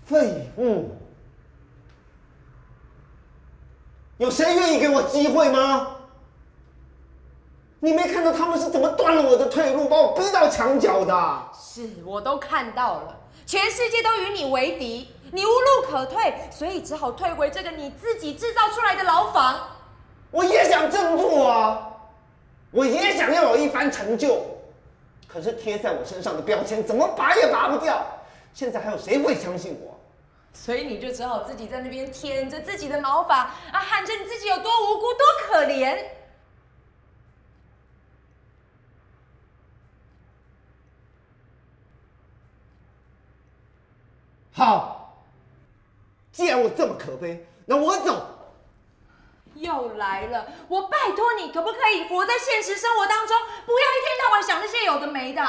废物！有谁愿意给我机会吗？你没看到他们是怎么断了我的退路，把我逼到墙角的？是，我都看到了，全世界都与你为敌，你无路可退，所以只好退回这个你自己制造出来的牢房。我也想振作啊，我也想要有一番成就，可是贴在我身上的标签怎么拔也拔不掉。现在还有谁会相信我？所以你就只好自己在那边舔着自己的毛发啊，喊着你自己有多无辜、多可怜。好，既然我这么可悲，那我走。又来了，我拜托你，可不可以活在现实生活当中，不要一天到晚想那些有的没的。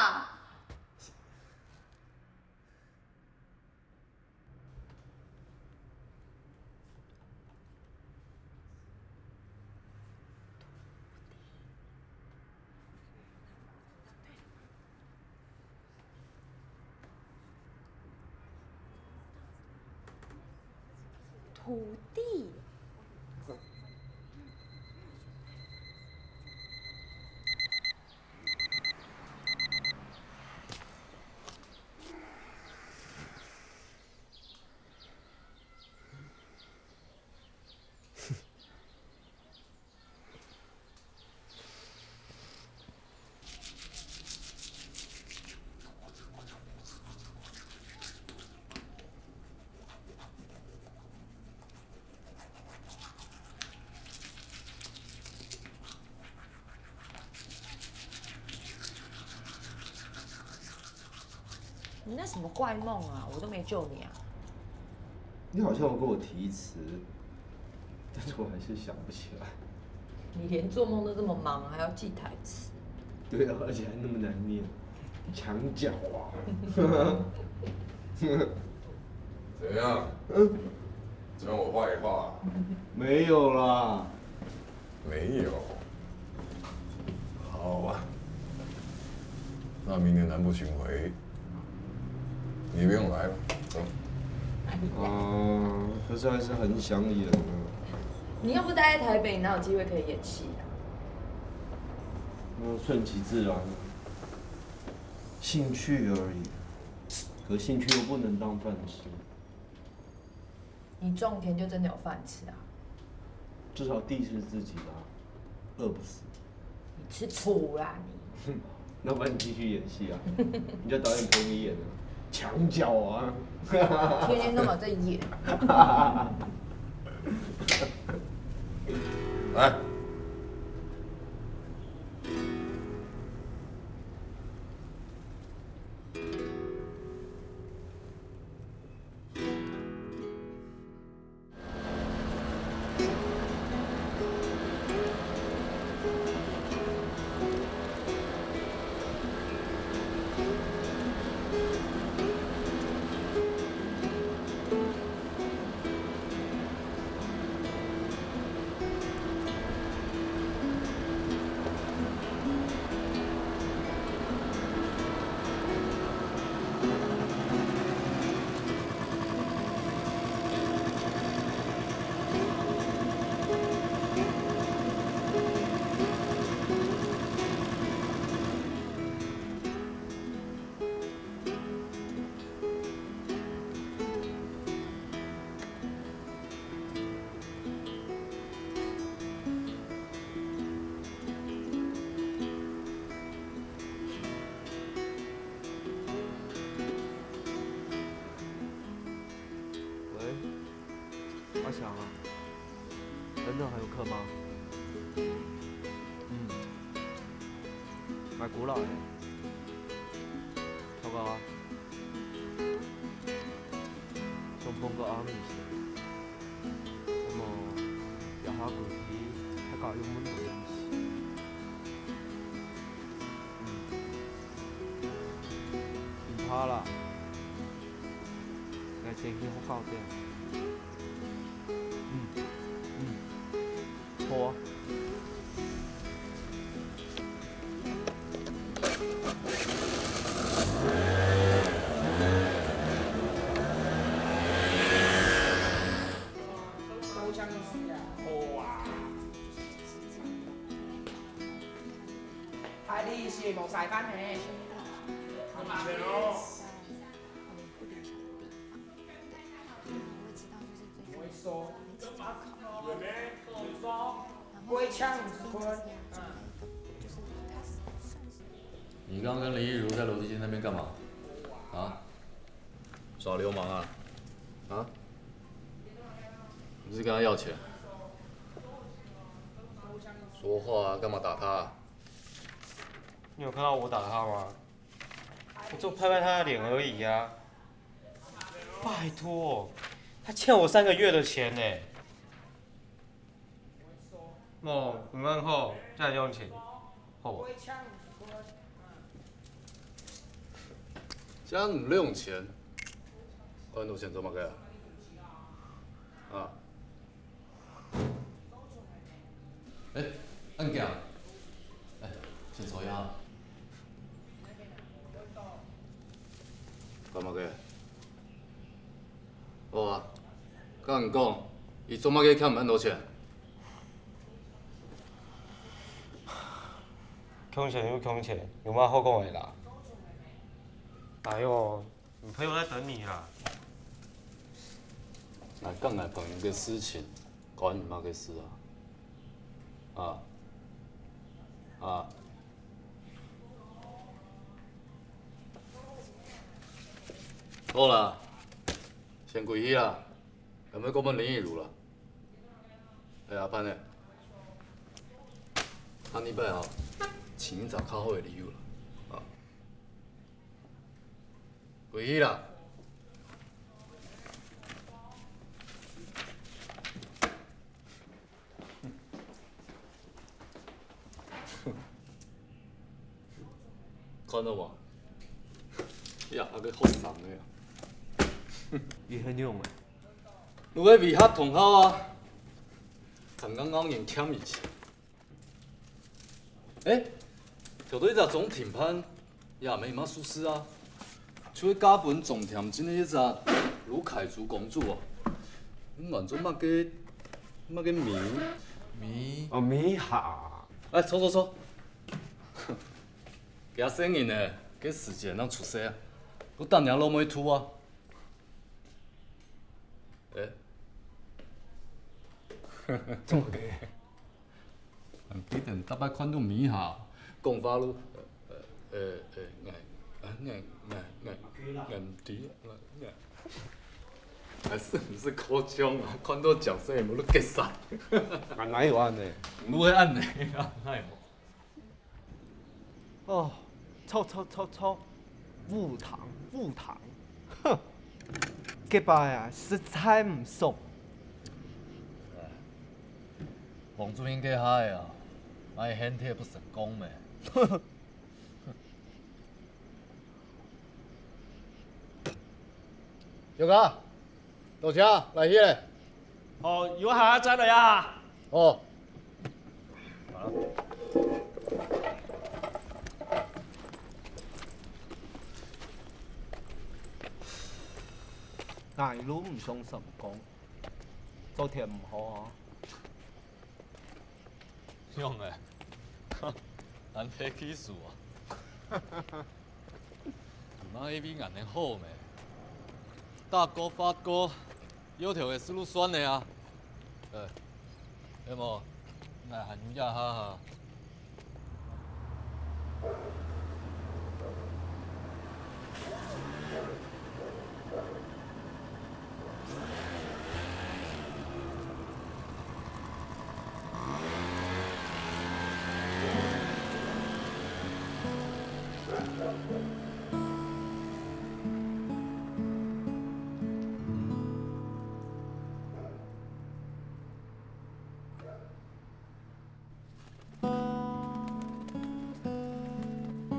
土地。你那什么怪梦啊？我都没救你啊！你好像有跟我提词，但是我还是想不起来。你连做梦都这么忙，还要记台词？对啊，而且还那么难念，墙角啊！怎样？讲我坏话？没有啦。没有。好啊，那明年南部巡回，你不用来了，走。可是还是很想演啊。你要不待在台北，哪有机会可以演戏啊？那顺其自然，兴趣而已。可兴趣又不能当饭吃。你种田就真的有饭吃啊？至少地是自己的啊，饿不死。你吃土啦你！要不然你继续演戏啊？你叫导演陪你演啊，墙角啊。天天都有在演。来。阿翔啊，等等还有课吗？买古老的，超高啊，仲碰個啱意思，咁我有下具體喺教育門度認識。唔怕啦，我正去好教啲。好啊。晒翻嘿。我说，龟枪坤。你刚跟林一如在楼梯间那边干嘛？啊？耍流氓啊？啊？你是跟他要钱？说话啊，干嘛打他啊？你有看到我打他吗？我就拍拍他的脸而已啊。拜托，他欠我3个月的钱呢。5万后再用钱，好。这样唔用钱，还多钱做乜嘅？啊？按镜，先坐一下。干嘛嘅？好啊，甲人讲，伊做乜嘅欠唔按多钱？空钱就空钱，有嘛好讲的啦。哎呦，你朋友在等你啦。来讲来朋友嘅事情，关你妈嘅事啊！啊！好啦，先跪起啦，有要讲问林义如啦。阿潘呢？安尼摆吼，请找较好的理由啦。啊！跪起啦！看到无？呀，阿个好爽的呀！伊很用诶。如果未合同好啊，刚刚刚用欠伊钱。条对只总停判也没嘛疏失啊。像加本总田真的迄只卢凯族公主哦，满做乜嘅米？哦，米哈。哎，错，加声音呢，给时间让出世啊，我等下落尾吐啊。怎么个？几点搭摆看到米下，讲法lu，还是不是口腔啊？看到角色有冇都结晒？哪有按呢？唔会按呢，哪有？哦，臭，无糖，哼，结拜啊，实在唔熟。黄祖英给嗨啊，哎，hen贴不成功咩？小哥，到车来去嘞。哦，有下一站嚟啊！哦。大佬唔想實講，做條唔好啊！用诶，咱迄技術啊，那 A B 眼能好咩？大哥发哥，有条嘅思路酸的啊，有冇？来喊一下哈哈。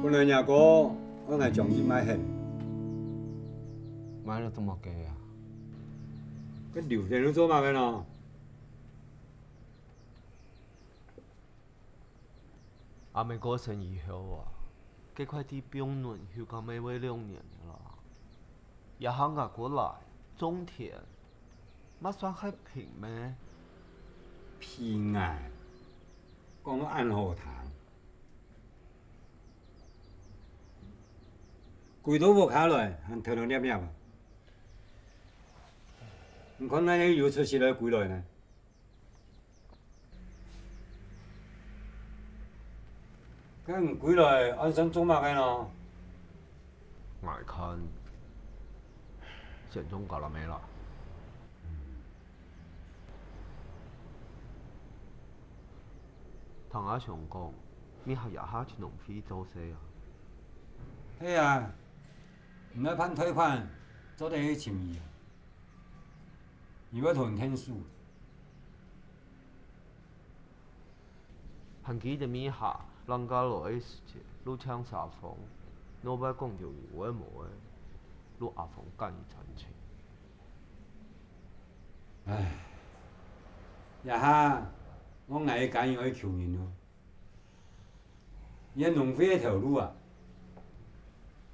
本来nhà cô có ngày chồng đi mai hình. Mai là tụi mọc kìa. Cái điều gì nó số mà cái nào? À mình過身以後啊，這塊地不用輪休到每位6年了。也行啊過來種田，乜算係平咩？平啊，講到按後堂。跪都无卡落，还头两粒粒无？唔看咱又出事来跪落呢？咁唔跪落，安生做乜嘅咯？我看县中搞了没了。同阿常讲，你系日下去农非做事啊？系啊，唔爱判退款，做得去情义。如果同天数，还记得咪下，人家落的时节，你抢沙风，老板讲就有诶无诶，你阿凤干伊残情。唉，日下我硬係揀要去求人咯。伊農非嗰條路啊，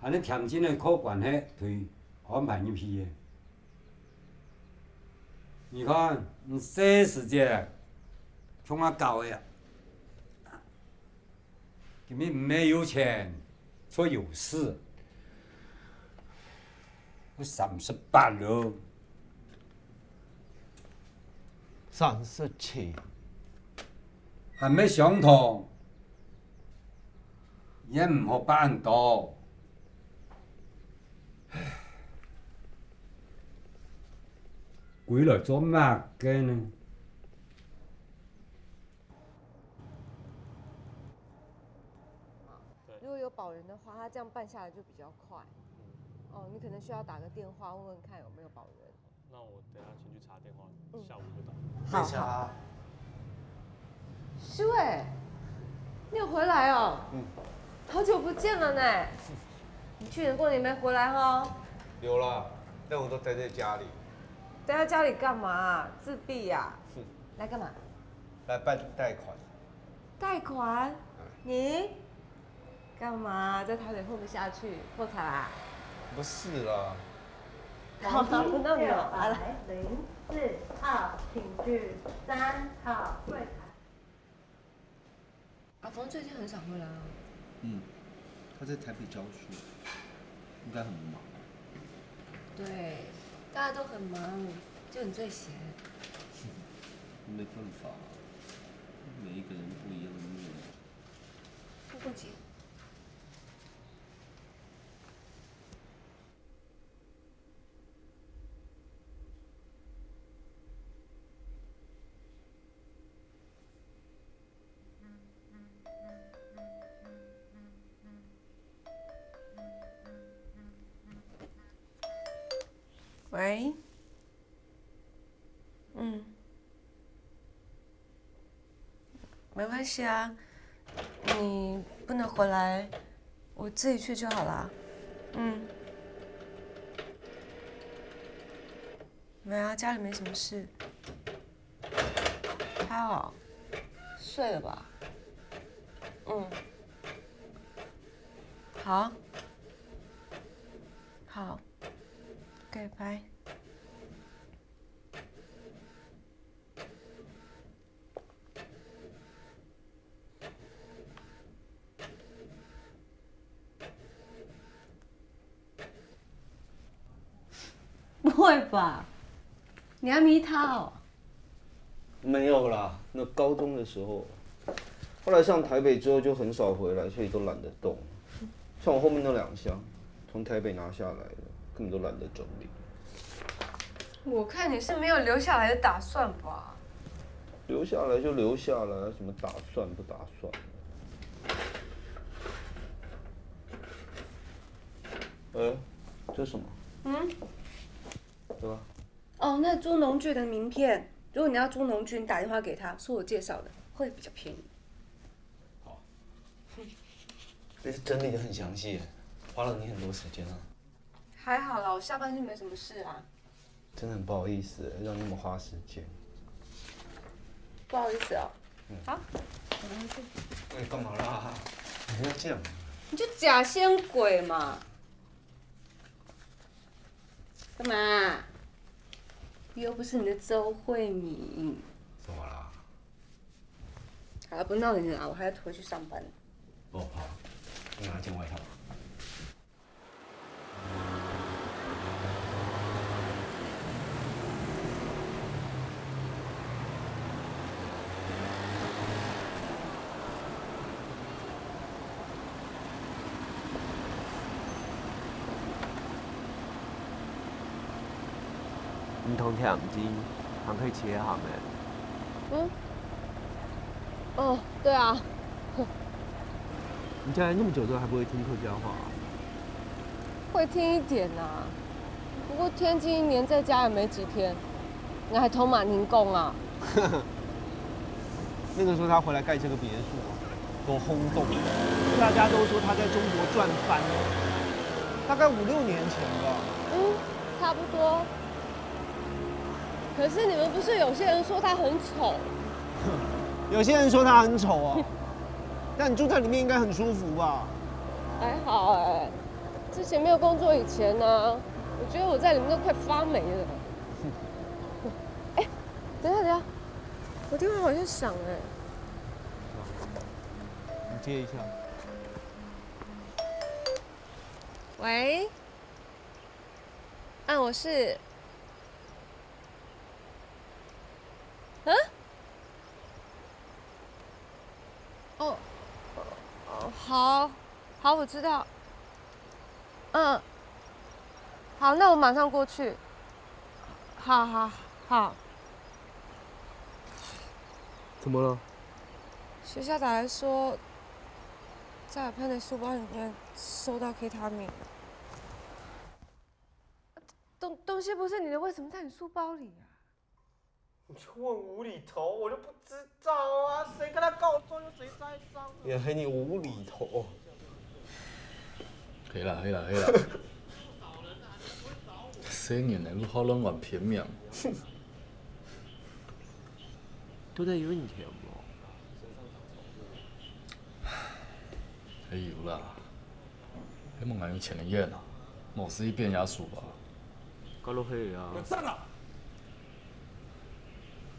係你填錢嘅靠關係對安排入去嘅。你看，你這時節，從我搞嘅，根本沒有錢做有事。我38了。37，還沒想通，也唔好辦到。跪來做乜嘅呢？如果有保人的话，他这样办下来就比较快。哦，你可能需要打个电话问问看有没有保人。那我等下先去查电话，下午就打。好好。师伟，你有回来哦？好久不见了呢。你去年过年没回来哈？有啦，但我都待在家里。待在家里干嘛？自闭呀？来干嘛？来办贷款。贷款？你干嘛在台北混不下去，破产啊？不是啦。好，那没有，好了。 04号，请至3号柜台。阿峰最近很少回来啊。他在台北教书，应该很忙。对，大家都很忙，就你最闲。没办法，每一个人不一样的命。不急。喂，没关系啊，你不能回来，我自己去就好啦。没啊，家里没什么事。还好，睡了吧？好，好。 OK， 拜。不会吧？你还迷他哦？没有啦，那高中的时候，后来上台北之后就很少回来，所以都懒得动。像我后面那2箱，从台北拿下来的，根本都懒得整理。我看你是没有留下来的打算吧？留下来就留下来，什么打算不打算？这是什么？对吧？哦，那租农具的名片，如果你要租农具，你打电话给他，说我介绍的，会比较便宜。好。这是整理的很详细，花了你很多时间啊。还好啦，我下班就没什么事啊。真的很不好意思，让你们花时间。不好意思哦。好，我拿回去。哎，干嘛啦？你不要这样。你就假仙鬼嘛。干嘛？又不是你的周慧敏。怎么啦？好了，不闹你了，我还要回去上班。不怕，你拿件外套。唔通听唔知，还可以切行的。哦，对啊。你家来那么久都还不会听客家话、会听一点啊，不过天津一年在家也没几天，你还通马宁贡啊？那个时候他回来盖这个别墅，多轰动！大家都说他在中国赚翻了，大概5、6年前吧。差不多。可是你们不是有些人说他很丑？有些人说他很丑啊，但你住在里面应该很舒服吧？还好哎，之前没有工作以前呢、我觉得我在里面都快发霉了。哎，等一下，我电话好像响哎。你接一下。喂，我是。好，我知道。好，那我马上过去。好。怎么了？学校打来说，在阿潘的书包里面收到 K 他命。东西不是你的，为什么在你书包里啊？你就问无厘头，我就不知道啊！谁跟他告状，又谁栽赃？也黑你无厘头。黑啦！谁年的好乱玩片面？都在有你甜不？还有啦，迄梦还有钱的演啊，某是一变压术吧？高楼黑啊！站了。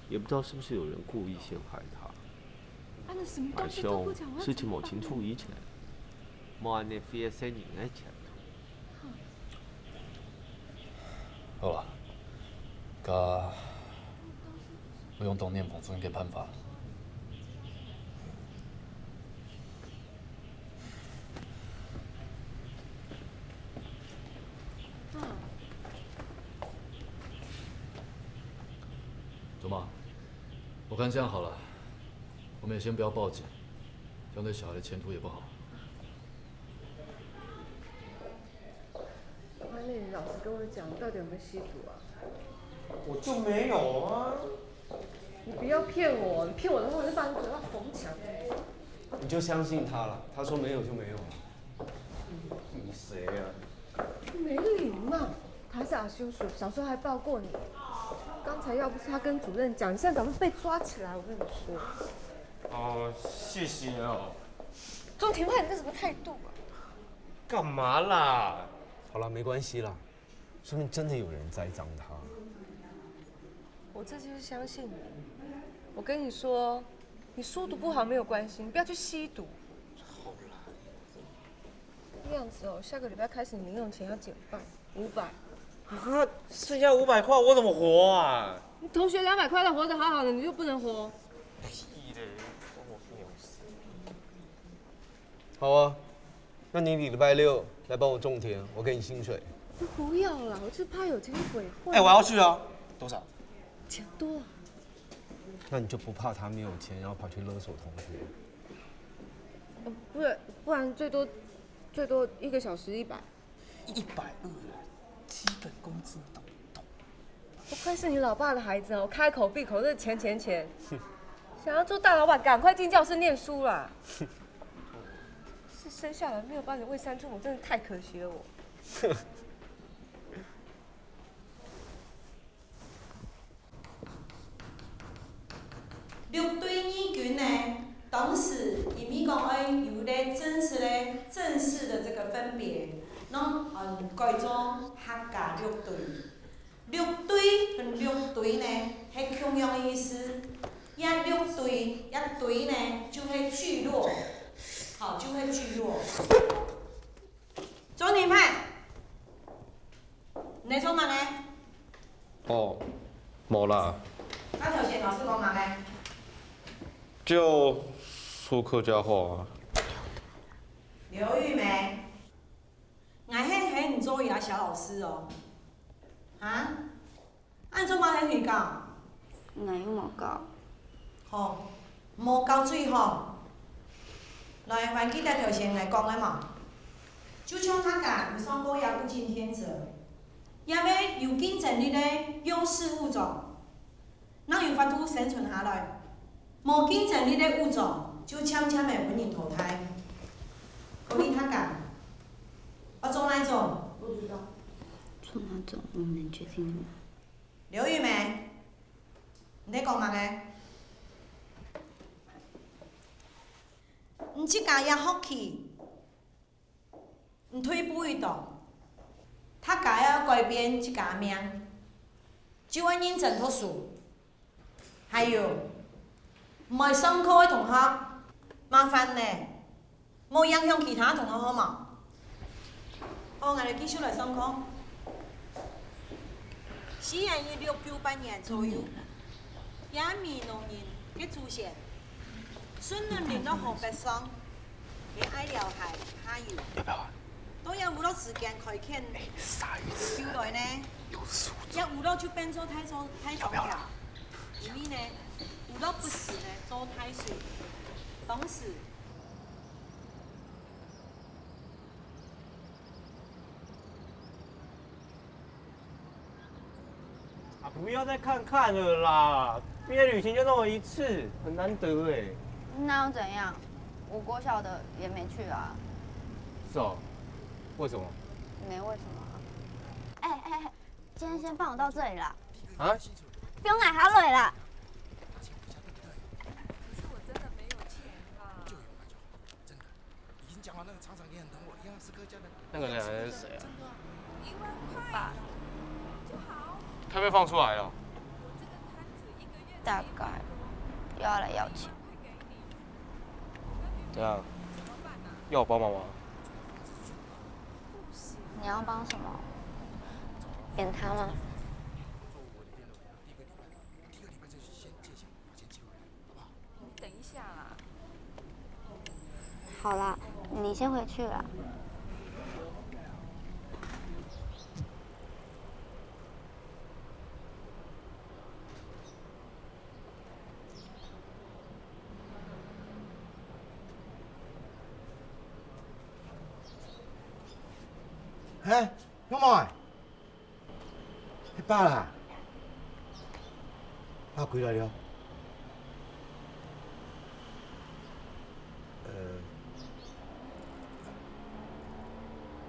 也不知道是不是有人故意陷害他。那什么马东西都不讲，兄，事情某清楚以前，莫按那非3年的前途。好了，我用动念帮助你给办法。走嘛，我看这样好了，我们也先不要报警，这样对小孩的前途也不好。那你老实跟我讲，到底有没有吸毒啊？我就没有啊！你不要骗我，你骗我的话，我就把你嘴巴缝起来。你就相信他了，他说没有就没有了。你谁啊？没礼貌！他是阿修叔，小时候还抱过你。刚才要不是他跟主任讲，你现在早就被抓起来。我跟你说。哦，谢谢哦。钟庭焕，你这什么态度啊？干嘛啦？好了，没关系啦，说明真的有人栽赃他。我这就是相信你。我跟你说，你书读不好没有关系，你不要去吸毒。好啦。这样子哦，下个礼拜开始你零用钱要减半，500。啊，剩下500块，我怎么活啊？你同学200块的活得好好的，你就不能活？屁嘞，关我屁事。好啊，那你礼拜6来帮我种田，我给你薪水。不要啦，我就怕有机会。哎，我要去啊。多少？钱多啊。那你就不怕他没有钱，然后跑去勒索同学？不然最多1个小时100。120，基本工资懂不懂？不愧是你老爸的孩子哦，开口闭口都是钱。想要做大老板，赶快进教室念书啦！是生下来没有把你喂3寸，我真的太可惜了我。绿队义军呢，当时因为讲要有咧正式的这个分别，改做客家绿队。绿队呢，係同樣意思。一綠隊一隊呢，就係聚落，好，就係聚落。周年派，你做乜呢？哦，冇啦，那頭先老師講乜呢？就說客家話啊。劉玉梅，我係唔做伊個小老師哦，啊？按怎嘛咧鱼狗？哪有无够？吼，无够水吼。来，还记得头先来讲的嘛？就像他讲，有上过也物竞天择，也要有竞争力的优势物种，哪有法度生存下来？无竞争力的物种就渐渐的被人淘汰。所以他讲，要做哪种？不知道。做哪种？我们决定了。刘玉梅，你在讲嘛个？你即家也福气，你退步一步，他家要改变即家命，就要认真读书。还有，唔爱上课的同学，麻烦咧，莫影响其他同学好嘛？好，我哋继续来上课。西元1698年左右，亚米农人嘅祖先，孙能联络河北省嘅爱廖海下游，都有好多时间开垦。后来呢，一好多就变做太庄了，因为呢，好多不是呢做太水，当时。不要再看看了啦！毕业旅行就那么一次，很难得哎。那又怎样？我国小的也没去啊。是哦，为什么？没为什么啊。哎，今天先放我到这里啦。啊？不用来哈蕊啦。可是我真的没有钱啦。就有那就好，真的。已经讲完那个厂长也很疼我，一样是客家的。那个男人是谁啊？1万块就好。他被放出来了。大概又要来要钱。怎样？要我帮忙吗？你要帮什么？演他吗？你等一下啦。好啦，你先回去啦。哎，小妹，你爸啦？爸回来了。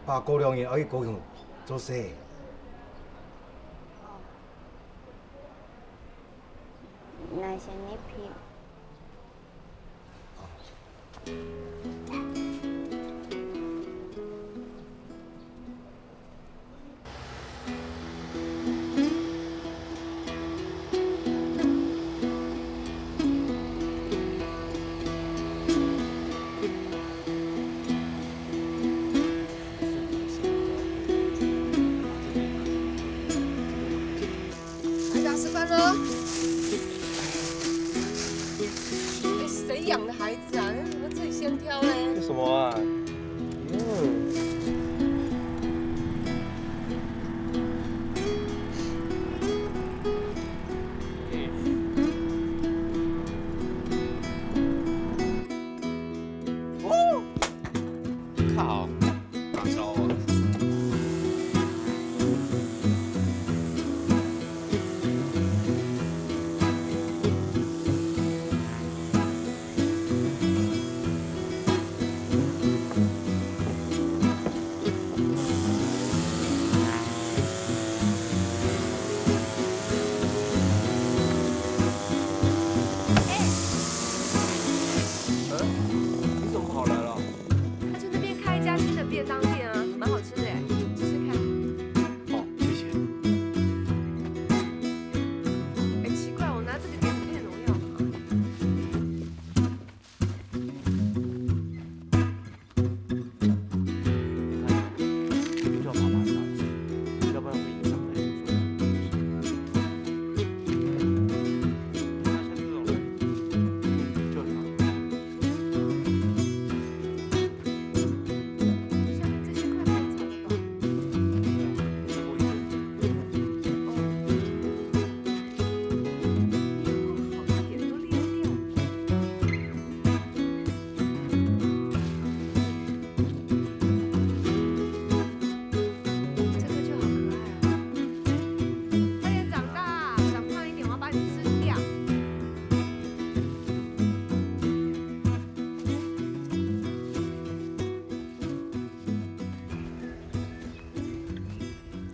爸过2年要去高雄做事。那先你批。吃饭了。哎，谁养的孩子啊？你怎么自己先挑呢？这什么啊？靠，大招啊！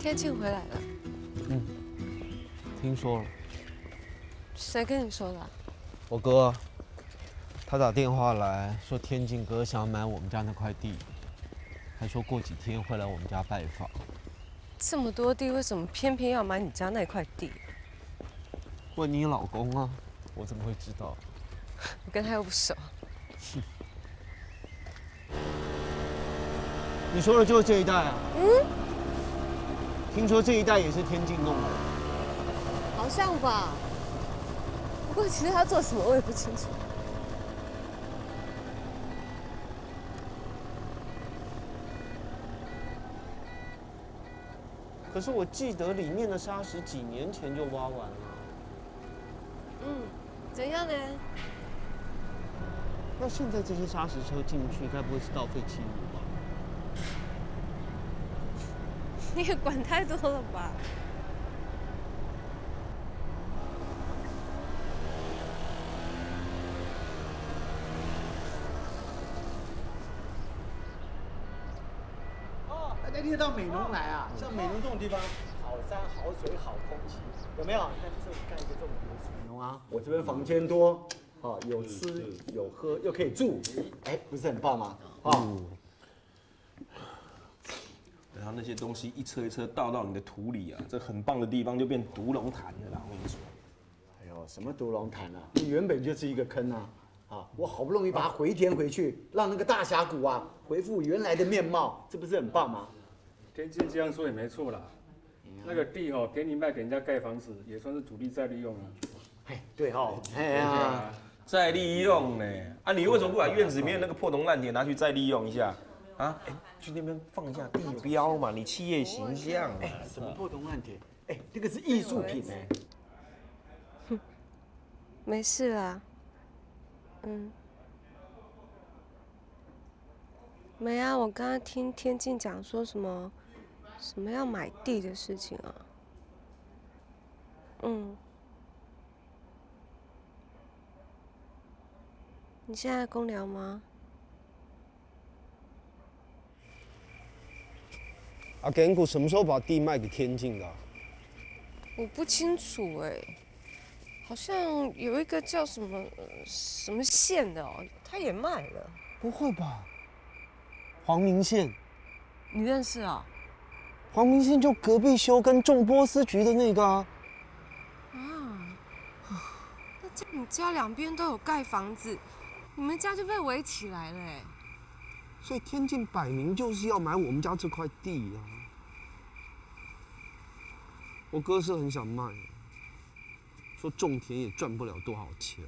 天庆回来了，听说了，谁跟你说的啊？我哥，他打电话来说天靖哥想要买我们家那块地，还说过几天会来我们家拜访。这么多地，为什么偏偏要买你家那块地？问你老公啊，我怎么会知道？我跟他又不熟。你说的就是这一带啊？嗯，听说这一带也是天靖弄的。好像吧。不过其实他做什么我也不清楚。可是我记得里面的沙石几年前就挖完了。怎样呢？那现在这些砂石车进去，该不会是盗废器物吧？你也管太多了吧？大家听得到美浓来啊？像美浓这种地方，好山好水好空气，有没有？你看这里盖一个这种别墅，美浓啊，我这边房间多，哦，有吃有喝又可以住，哎，不是很棒吗？哦。然后那些东西一车一车倒到你的土里啊，这很棒的地方就变独龙潭了啦！我跟你说，哎呦，什么独龙潭啊？你原本就是一个坑啊！啊，我好不容易把它回填回去，让那个大峡谷啊恢复原来的面貌，这不是很棒吗？天津这样说也没错啦，那个地哦，给你卖给人家盖房子，也算是土地再利用啊。哎，对哦，哎呀，再利用呢？啊，你为什么不把院子里面那个破铜烂铁拿去再利用一下？啊，哎，去那边放一下地标嘛，你企业形象。哎，什么破铜烂铁？哎，这个是艺术品哎。哼，没事啦。没啊，我刚刚听天靖讲说什么要买地的事情啊。你现在公聊吗？阿根古什么时候把地卖给天靖的？我不清楚哎，好像有一个叫什么县的哦，他也卖了。不会吧？黄明县？你认识啊？黄明县就隔壁修跟种波斯菊的那个啊。那这你家两边都有盖房子，你们家就被围起来了哎。所以天靖摆明就是要买我们家这块地啊。我哥是很想卖，说种田也赚不了多少钱。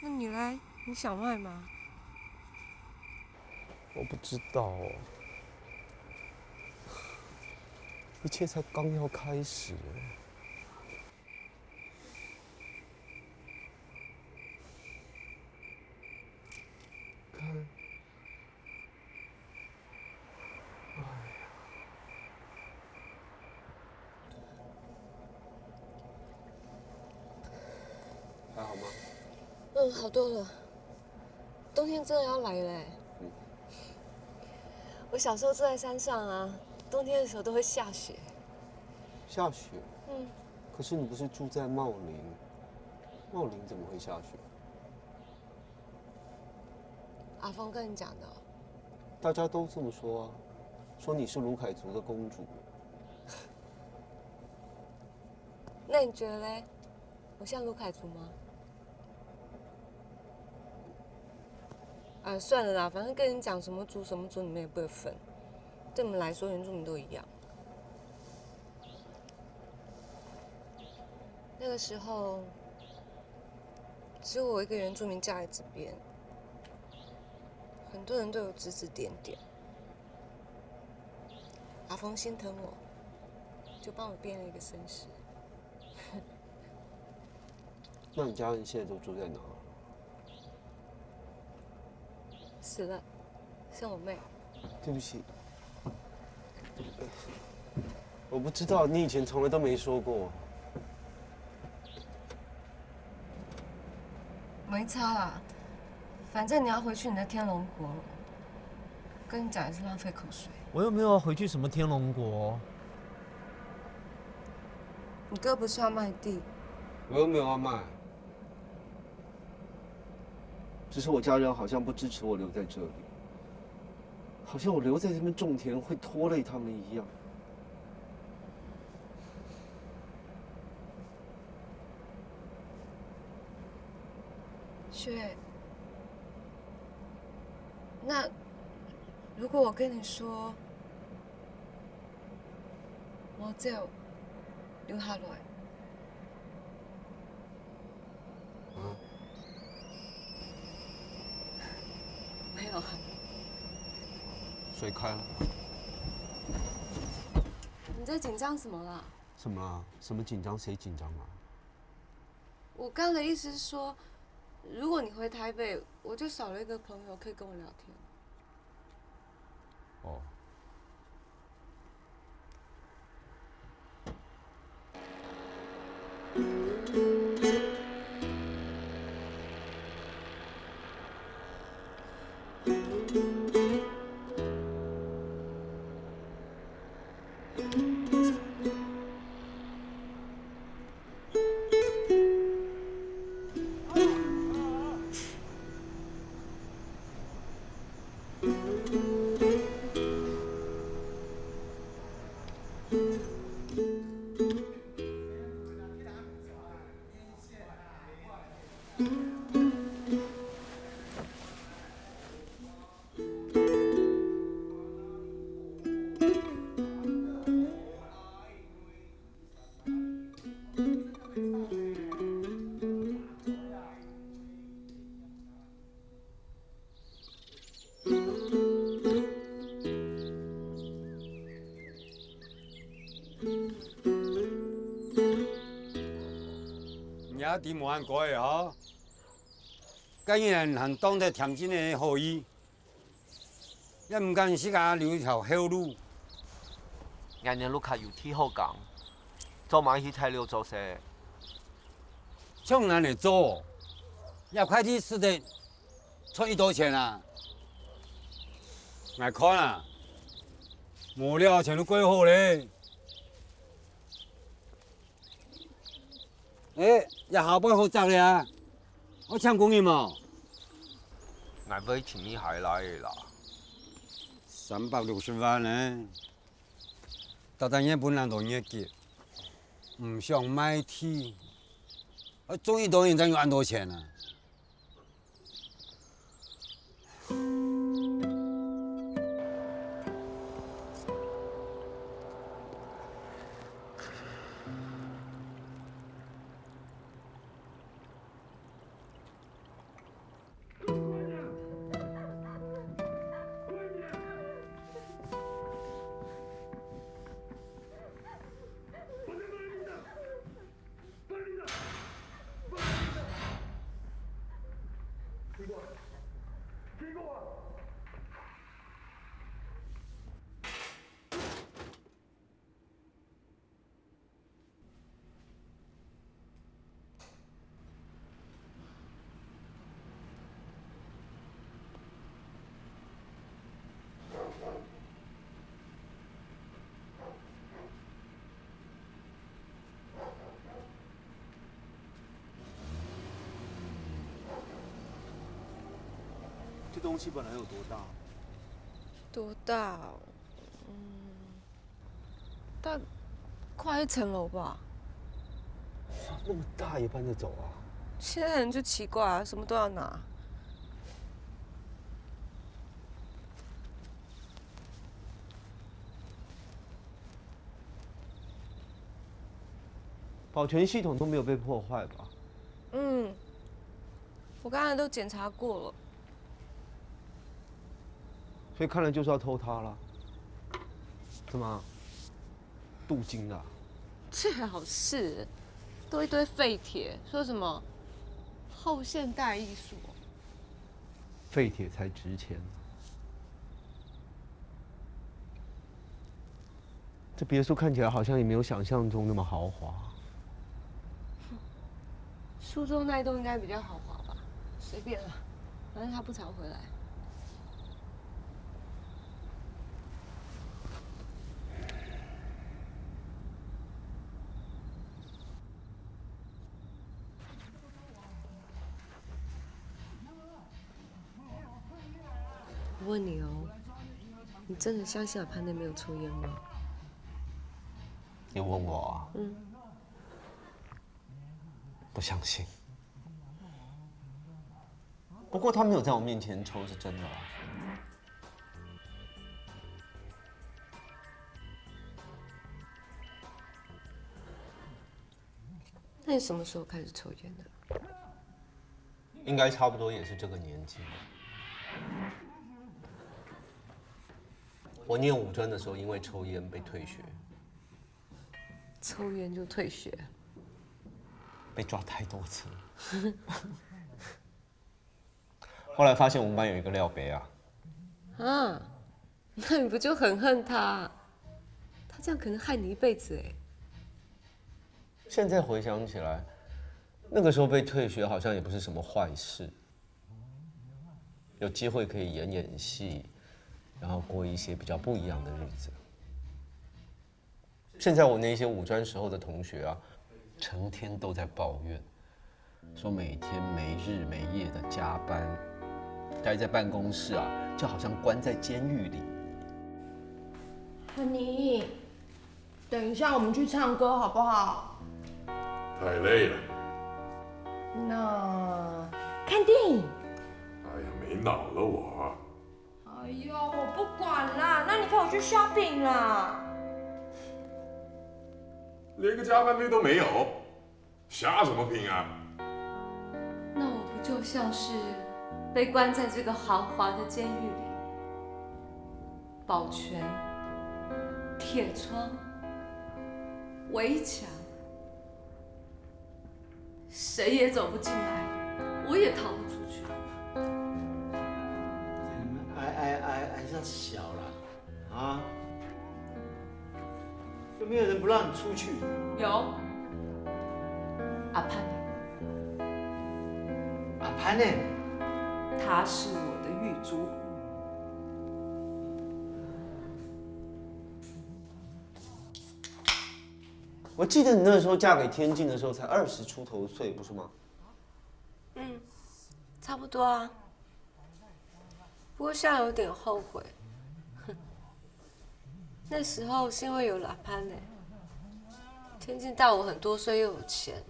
那你嘞？你想卖吗？我不知道哦，一切才刚要开始。看，哎呀，还好吗？好多了。冬天真的要来了。我小时候住在山上啊，冬天的时候都会下雪。下雪？可是你不是住在茂林，茂林怎么会下雪？阿峰跟你讲的。大家都这么说啊，说你是卢凯族的公主。那你觉得嘞？我像卢凯族吗？算了啦，反正跟你讲什么族什么族，你们也不会分。对我们来说，原住民都一样。那个时候，只有我一个原住民嫁在这边，很多人对我指指点点。阿峰心疼我，就帮我编了一个身世。那你家人现在都住在哪？死了，剩我妹。对不起，我不知道，你以前从来都没说过。没差啦，反正你要回去你的天龙国了，跟你讲也是浪费口水。我又没有要回去什么天龙国，你哥不是要卖地？我又没有要卖。只是我家人好像不支持我留在这里，好像我留在这边种田会拖累他们一样。雪，那如果我跟你说，我就留下来。没有啊。水开了。你在紧张什么啦？什么啊？什么紧张？谁紧张啊？我刚的意思是说，如果你回台北，我就少了一个朋友可以跟我聊天。哦。也伫无安过的吼，竟然和当地添进的好意，也唔甘时间留一条后路。人哋ลูกค้าอยู่ที่后港，做买去材料做些。像咱来做，也快递是得出一多钱啊！来看啊，无料全都过好咧。也下班好赚咧，我抢工人嘛。俺为前面还来啦。360万呢，到咱也本人都业绩，唔想卖地，终于多人才有安多钱啊！这东西本来有多大？多大？大快1层楼吧。那么大也搬得走啊？现在人就奇怪啊，什么都要拿。保全系统都没有被破坏吧？我刚才都检查过了。所以看来就是要偷它了。怎么？镀金的、啊？最好是，都一堆废铁，说什么后现代艺术。废铁才值钱。这别墅看起来好像也没有想象中那么豪华。苏州那一栋应该比较豪华吧？随便了，反正他不常回来。问你哦，你真的相信阿潘内没有抽烟吗？你问我啊？嗯。不相信。不过他没有在我面前抽是真的啊。那你什么时候开始抽烟的？应该差不多也是这个年纪。我念五专的时候，因为抽烟被退学。抽烟就退学？被抓太多次了。后来发现我们班有一个廖北啊。啊，那你不就很恨他？他这样可能害你一辈子哎。现在回想起来，那个时候被退学好像也不是什么坏事，有机会可以演演戏，然后过一些比较不一样的日子。现在我那些五专时候的同学啊，成天都在抱怨，说每天没日没夜的加班，待在办公室啊，就好像关在监狱里。亨妮，等一下我们去唱歌好不好？太累了。那看电影。哎呀，没脑了我。哎呦，我不管啦，那你陪我去 shopping 啦。连个加班费都没有，瞎什么拼啊？那我不就像是被关在这个豪华的监狱里，保全、铁窗、围墙，谁也走不进来，我也逃不出去。还是要小了啊！有没有人不让你出去？有，阿潘。阿潘呢？她是我的玉珠。我记得你那时候嫁给天镜的时候才20出头岁，不是吗？嗯，差不多啊。不过现在有点后悔，那时候是因为有了阿潘呢。天镜大我很多岁又有钱，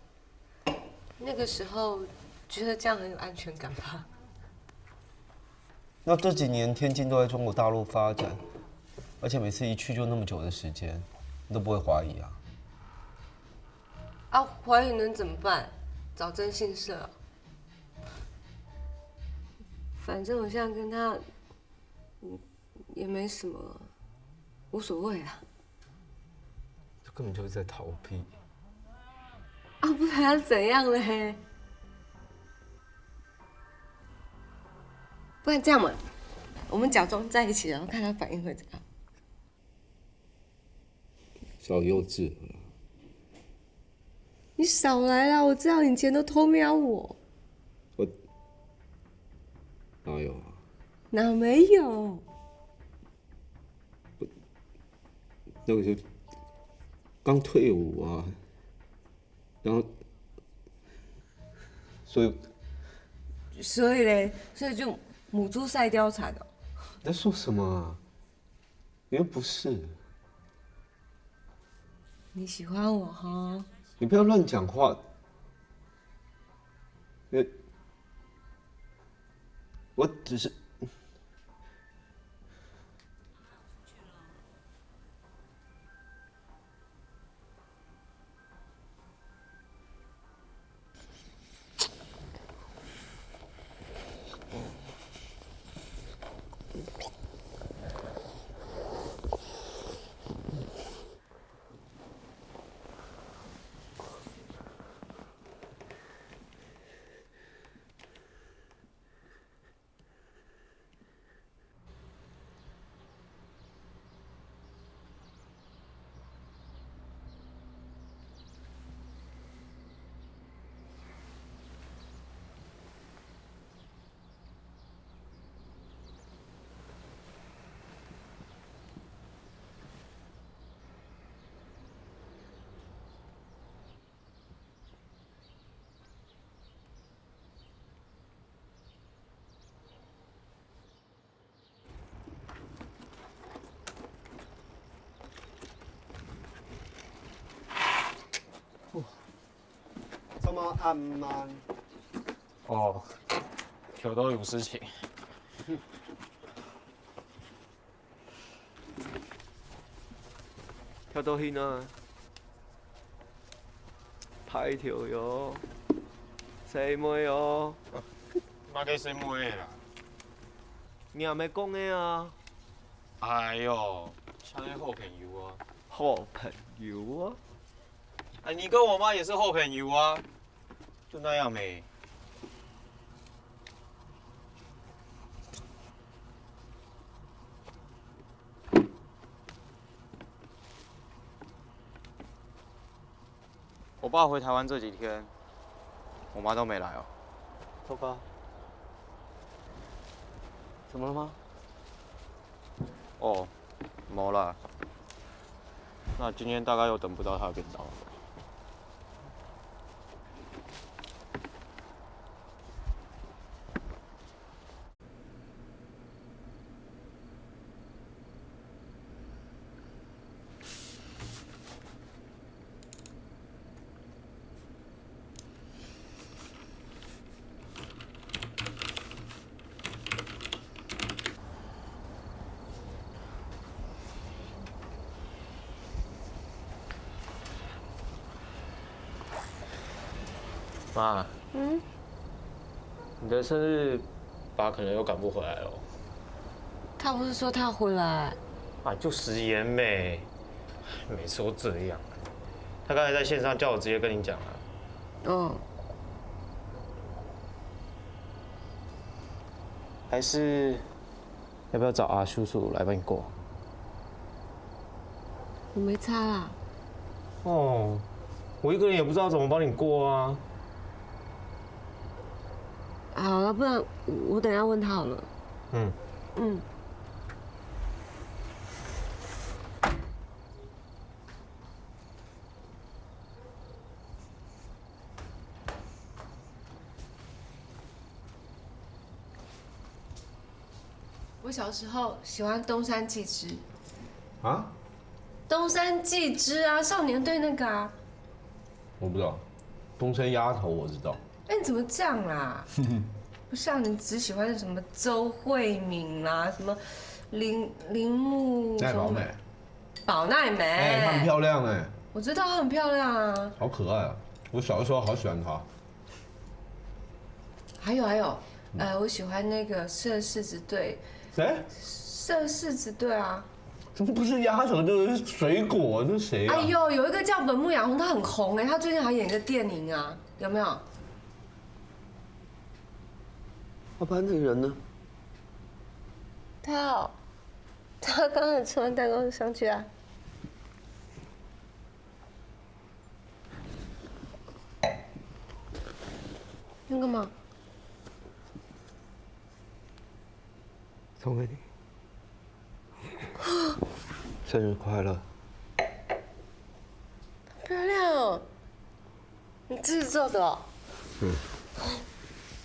那个时候觉得这样很有安全感吧。那这几年天镜都在中国大陆发展，而且每次一去就那么久的时间，你都不会怀疑啊？啊，怀疑能怎么办？找征信社。反正我现在跟他，也没什么，无所谓啊。这根本就是在逃避。啊，不然要怎样嘞？不然这样嘛，我们假装在一起，然后看他反应会怎样。小幼稚了。你少来啦！我知道你以前都偷瞄我。我哪有啊？哪没有？那个时候刚退伍啊，然后所以嘞，所以就母猪赛貂蝉哦。你在说什么啊？你又不是。你喜欢我哈？你不要乱讲话。我只是。什么暗吗？哦，有都有事情。跳到去哪？歹跳哟，谁妹哦？嘛给谁妹啦？你也没讲的啊？哎呦，像是好朋友啊。好朋友啊？哎，你跟我妈也是好朋友啊，就那样没。我爸回台湾这几天，我妈都没来哦。糟糕，怎么了吗？哦，没啦。那今天大概又等不到他的便当了。妈，你的生日，爸可能又赶不回来哦。他不是说他要回来？啊，就食言妹，每次都这样。他刚才在线上叫我直接跟你讲啊。嗯。还是要不要找阿叔叔来帮你过？我没差啦。哦，我一个人也不知道怎么帮你过啊。好了，不然我等一下问他好了。嗯。我小时候喜欢东山纪之。啊？东山纪之啊，少年队那个啊。我不知道，东山丫头我知道。哎，你怎么这样啦？不像你只喜欢什么周慧敏啦，什么铃木奈保美，宝奈美，哎，她很漂亮哎。我知道她很漂亮啊。好可爱啊！我小的时候好喜欢她。还有，我喜欢那个摄柿子队。谁？摄柿子队啊。怎么不是丫头就是水果？这是谁啊？哎呦，有一个叫本木雅弘，她很红哎，她最近还演一个电影啊，有没有？那班那人呢？他刚才吃完蛋糕就上去啊。那干嘛？送给你。生日快乐！漂亮哦，你自己做的哦？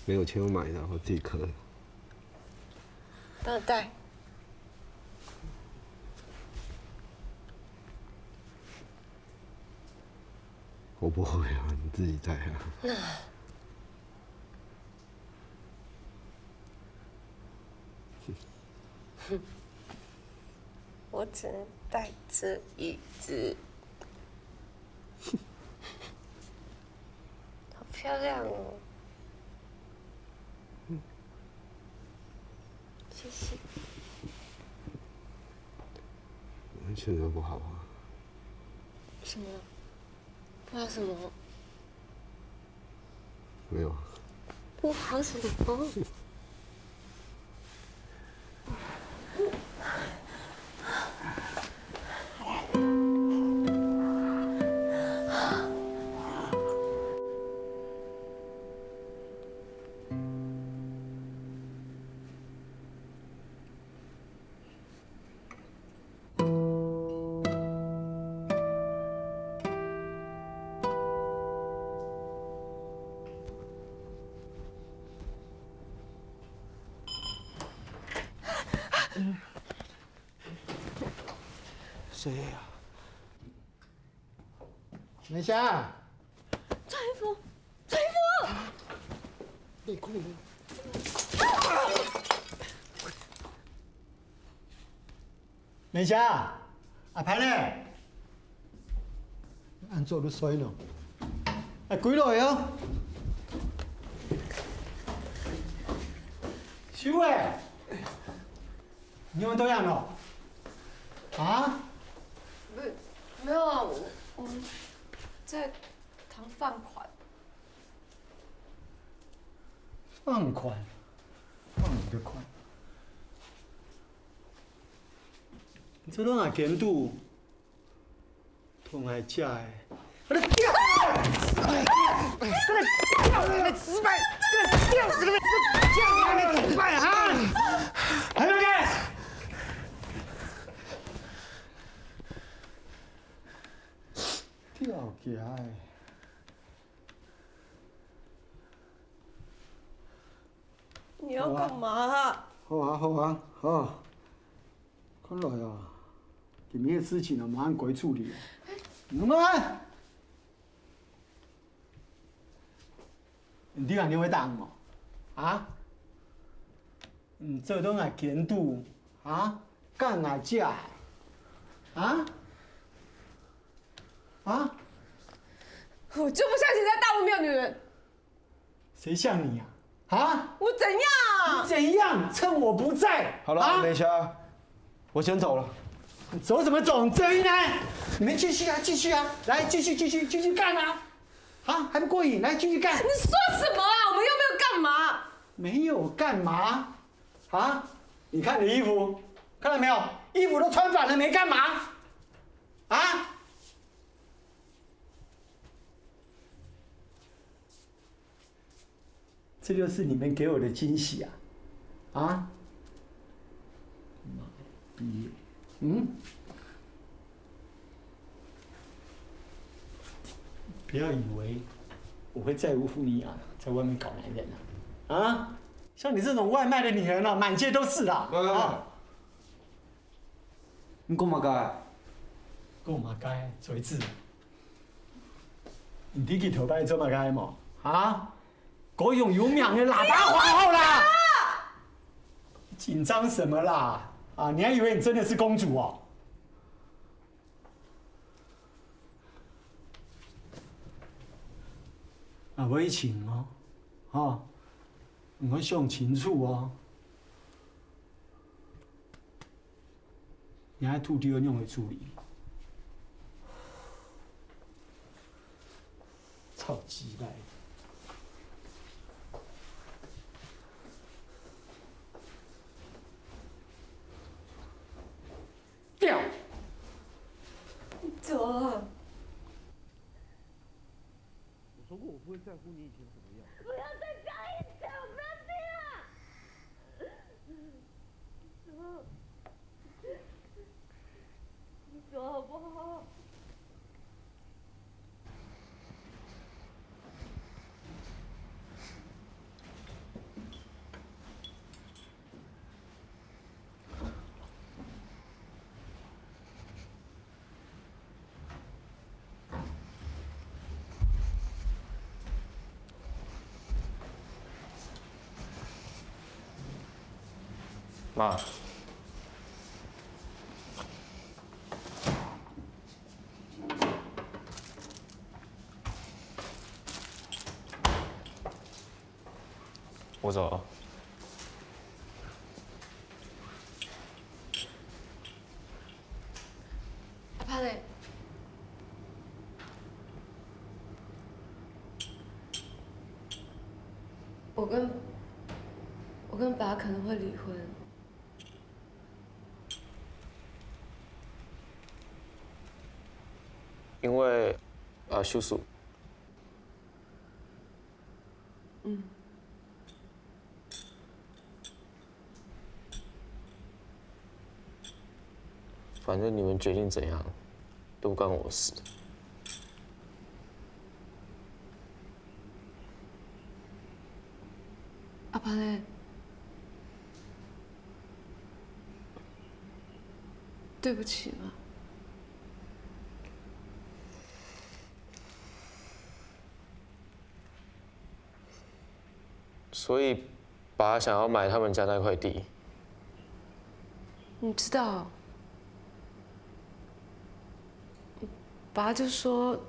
没有钱我买的，我自己刻的。帮我带。我不会啊，你自己带啊。我只能带这一只。好漂亮哦！谢谢。现在不好啊。什么？不好什么？没有。不好什么？谁呀？梅霞，穿衣服。崔夫，内裤呢？美霞，阿潘嘞？按做都衰了。哎，几落哦？修哎，你们都样了？啊？没有啊，我们在谈放款。放款？放你的款？你这拢也监督，痛还假的。我的掉！你失败！掉！这个掉！你失败哈！还有个。掉起来！你要干嘛啊？好啊，好啊，好。看来啊，今天的事情啊，马上过去处理。你们，你听你会打吗？啊？这都来监督啊？干哪假？啊？啊？我就不相信在大陆没有女人。谁像你呀？啊？我怎样？你怎样？趁我不在。好了，美霞，我先走了。你走怎么走？这一男，你们继续啊，继续啊，来，继续干啊！啊，还不过瘾，来继续干。你说什么啊？我们又没有干嘛？没有干嘛？啊？你看你的衣服，看到没有？衣服都穿反了，没干嘛？啊？这就是你们给我的惊喜啊！啊？妈逼！不要以为我会再无负你啊，在外面搞男人啊！啊？像你这种外卖的女人啊，满街都是啊！啊！你讲嘛该？讲嘛该，做一次。你自己头摆做嘛该嘛？啊？我用有名的喇叭皇后啦！紧张什么啦？啊，你还以为你真的是公主哦？啊，微情哦，啊，唔好上清楚哦。你还土地要用来处理？操鸡掰！掉！走啊！我说过我不会在乎你以前怎么样。不要再讲一次，我不要听了。走，你走好不好？妈，我走了。潘磊，我跟爸可能会离婚。因为修书。反正你们决定怎样，都不关我的事。阿潘嘞，对不起嘛。所以爸想要买他们家那块地。你知道，爸就说，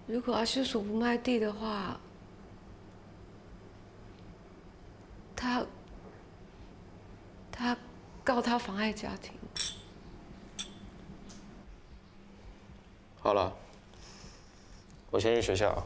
如果阿修所不卖地的话，他告他妨碍家庭。好了，我先去学校。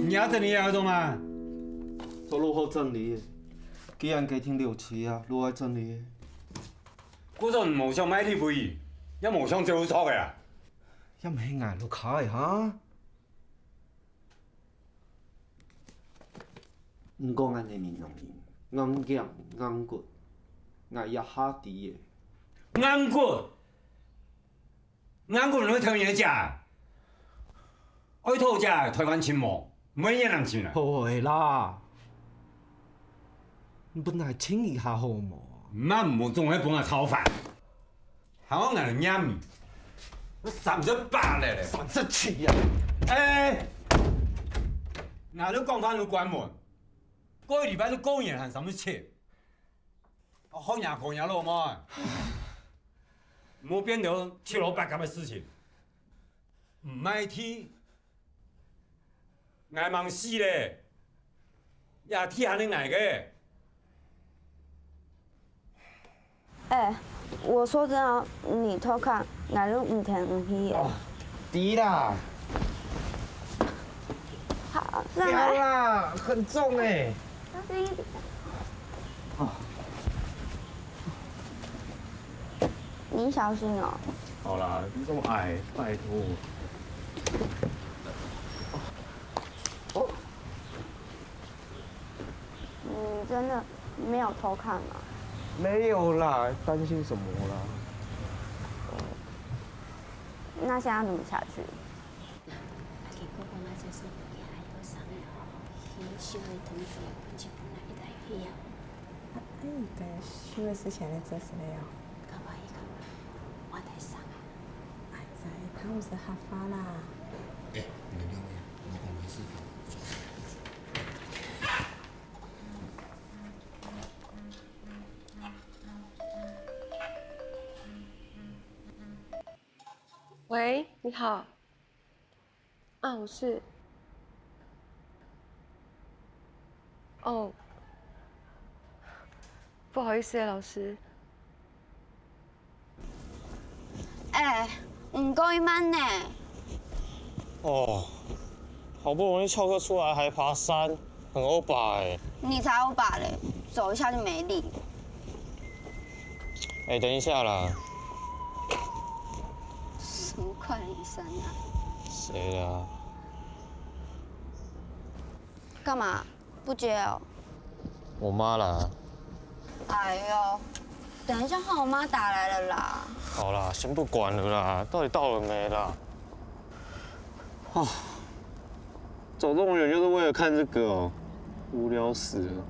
你要整理儿童嘛？都如何整理？既然家庭六次啊，如何整理？嗰陣無想買地賠，一無想做錯嘅啊！一唔係捱到卡嚇。唔講安尼面容易，硬頸硬骨，捱一下啲嘅。硬骨，硬骨你偷人家，愛偷家台灣親冇，冇人能信啊！係啦，本來清一下好冇？唔啱唔好仲喺本下炒飯，係我硬飲，我38咧，37啊！誒，嗱都講翻到關門，個禮拜都公園係37，我好廿個人咯嘛，冇變到7老8咁嘅事情，唔買天，捱忙死咧，也天下你捱嘅。哎，我说真的，你偷看，俺都唔听唔起耶。低啦，好，不要啦，很重哎。小心一点。你小心哦。好啦，你这么矮，拜托。你真的没有偷看吗？没有啦，担心什么啦？那现在怎么下去？收的事情你做死了哟。哎，在他们是合法啦。哎，你们我讲没事。喂，你好。啊，我是。哦，不好意思，老师。哎，唔够一慢呢。哦，好不容易翘课出来还爬山，很欧巴哎。你才欧巴嘞，走一下就没力。哎，等一下啦。什么快医生啊？谁啦？干嘛？不接哦？我妈啦。哎呦，等一下换我妈打来了啦。好啦，先不管了啦，到底到了没啦？哦，走这么远就是为了看这个哦。无聊死了。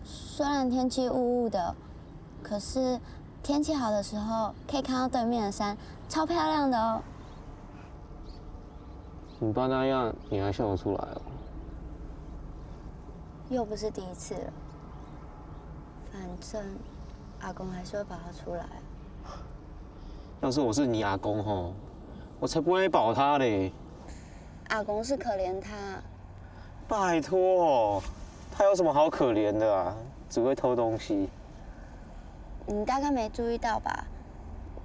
虽然天气雾雾的，可是天气好的时候可以看到对面的山，超漂亮的哦。你爸那样，你还笑得出来哦？又不是第一次了，反正阿公还是会保他出来。要是我是你阿公吼，我才不会保他嘞。阿公是可怜他。拜托，他有什么好可怜的啊？只会偷东西。你大概没注意到吧？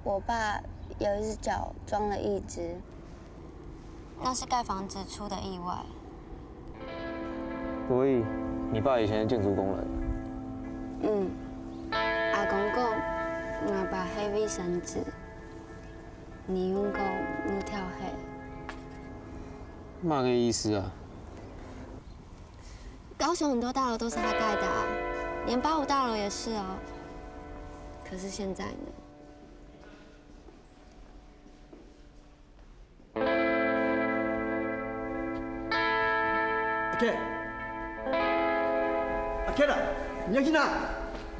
我爸有一只脚装了一只，那是盖房子出的意外。所以，你爸以前是建筑工人。嗯，阿公讲，我爸迄位绳子，你用讲我跳黑。嘛个意思啊？高雄很多大楼都是他盖的啊，连85大楼也是哦。可是现在呢？阿 K， 阿 K 啦，你要去哪？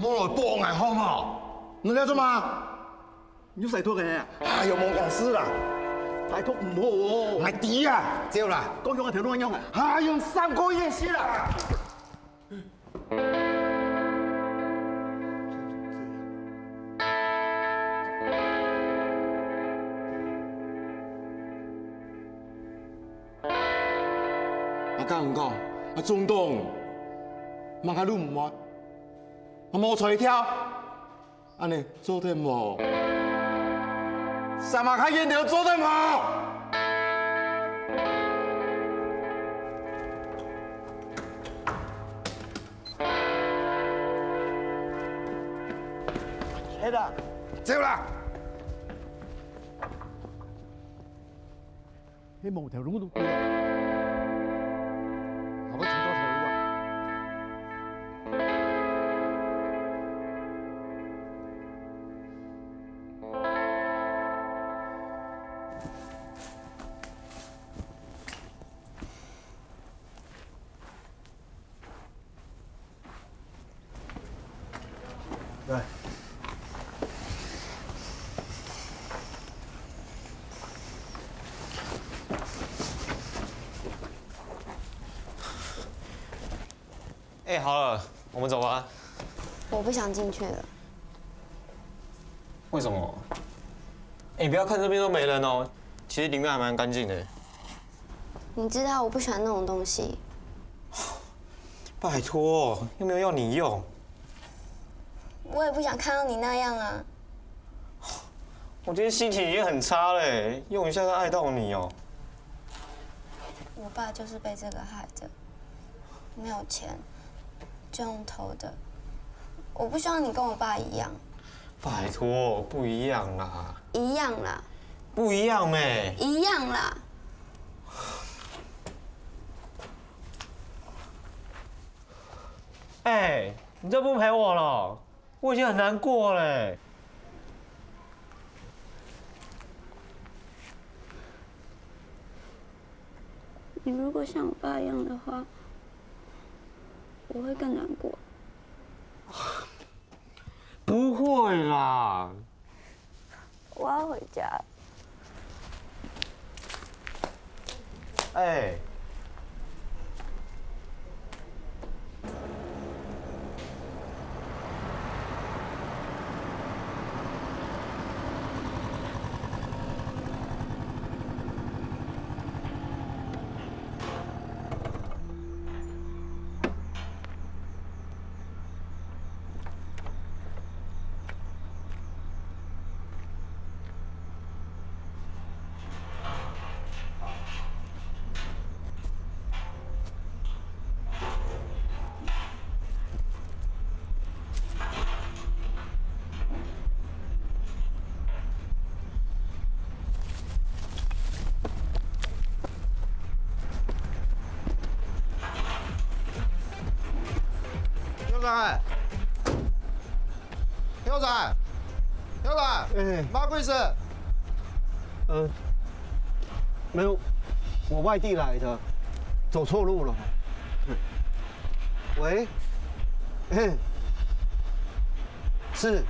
我来报案好吗？你要做嘛？你要洗脱嘅啊？哎呦，冇公司啦，洗脱唔好喎。係啲啊，照啦。高雄嘅條路樣啊？哎呦，3個月先啦。我講唔講？啊，中東，問下你唔話，我冇隨跳，安尼做得冇？三馬開煙條做得冇？係啦，走啦！喺無條路都過來。我請多條路啊！來。哎，好了，我们走吧。我不想进去了。为什么？哎，你不要看这边都没人哦，其实里面还蛮干净的。你知道我不喜欢那种东西。拜托，又没有要你用。我也不想看到你那样啊。我今天心情已经很差了，用一下就爱到你哦。我爸就是被这个害的，没有钱。就用偷的，我不希望你跟我爸一样。拜托，不一样啦。一样啦。不一样咩？一样啦。哎，你这不陪我了？我已经很难过嘞。你如果像我爸一样的话。我会更难过。不会啦。我要回家。哎。彪仔，彪仔，哎，马贵事？没有，我外地来的，走错路了。喂，是，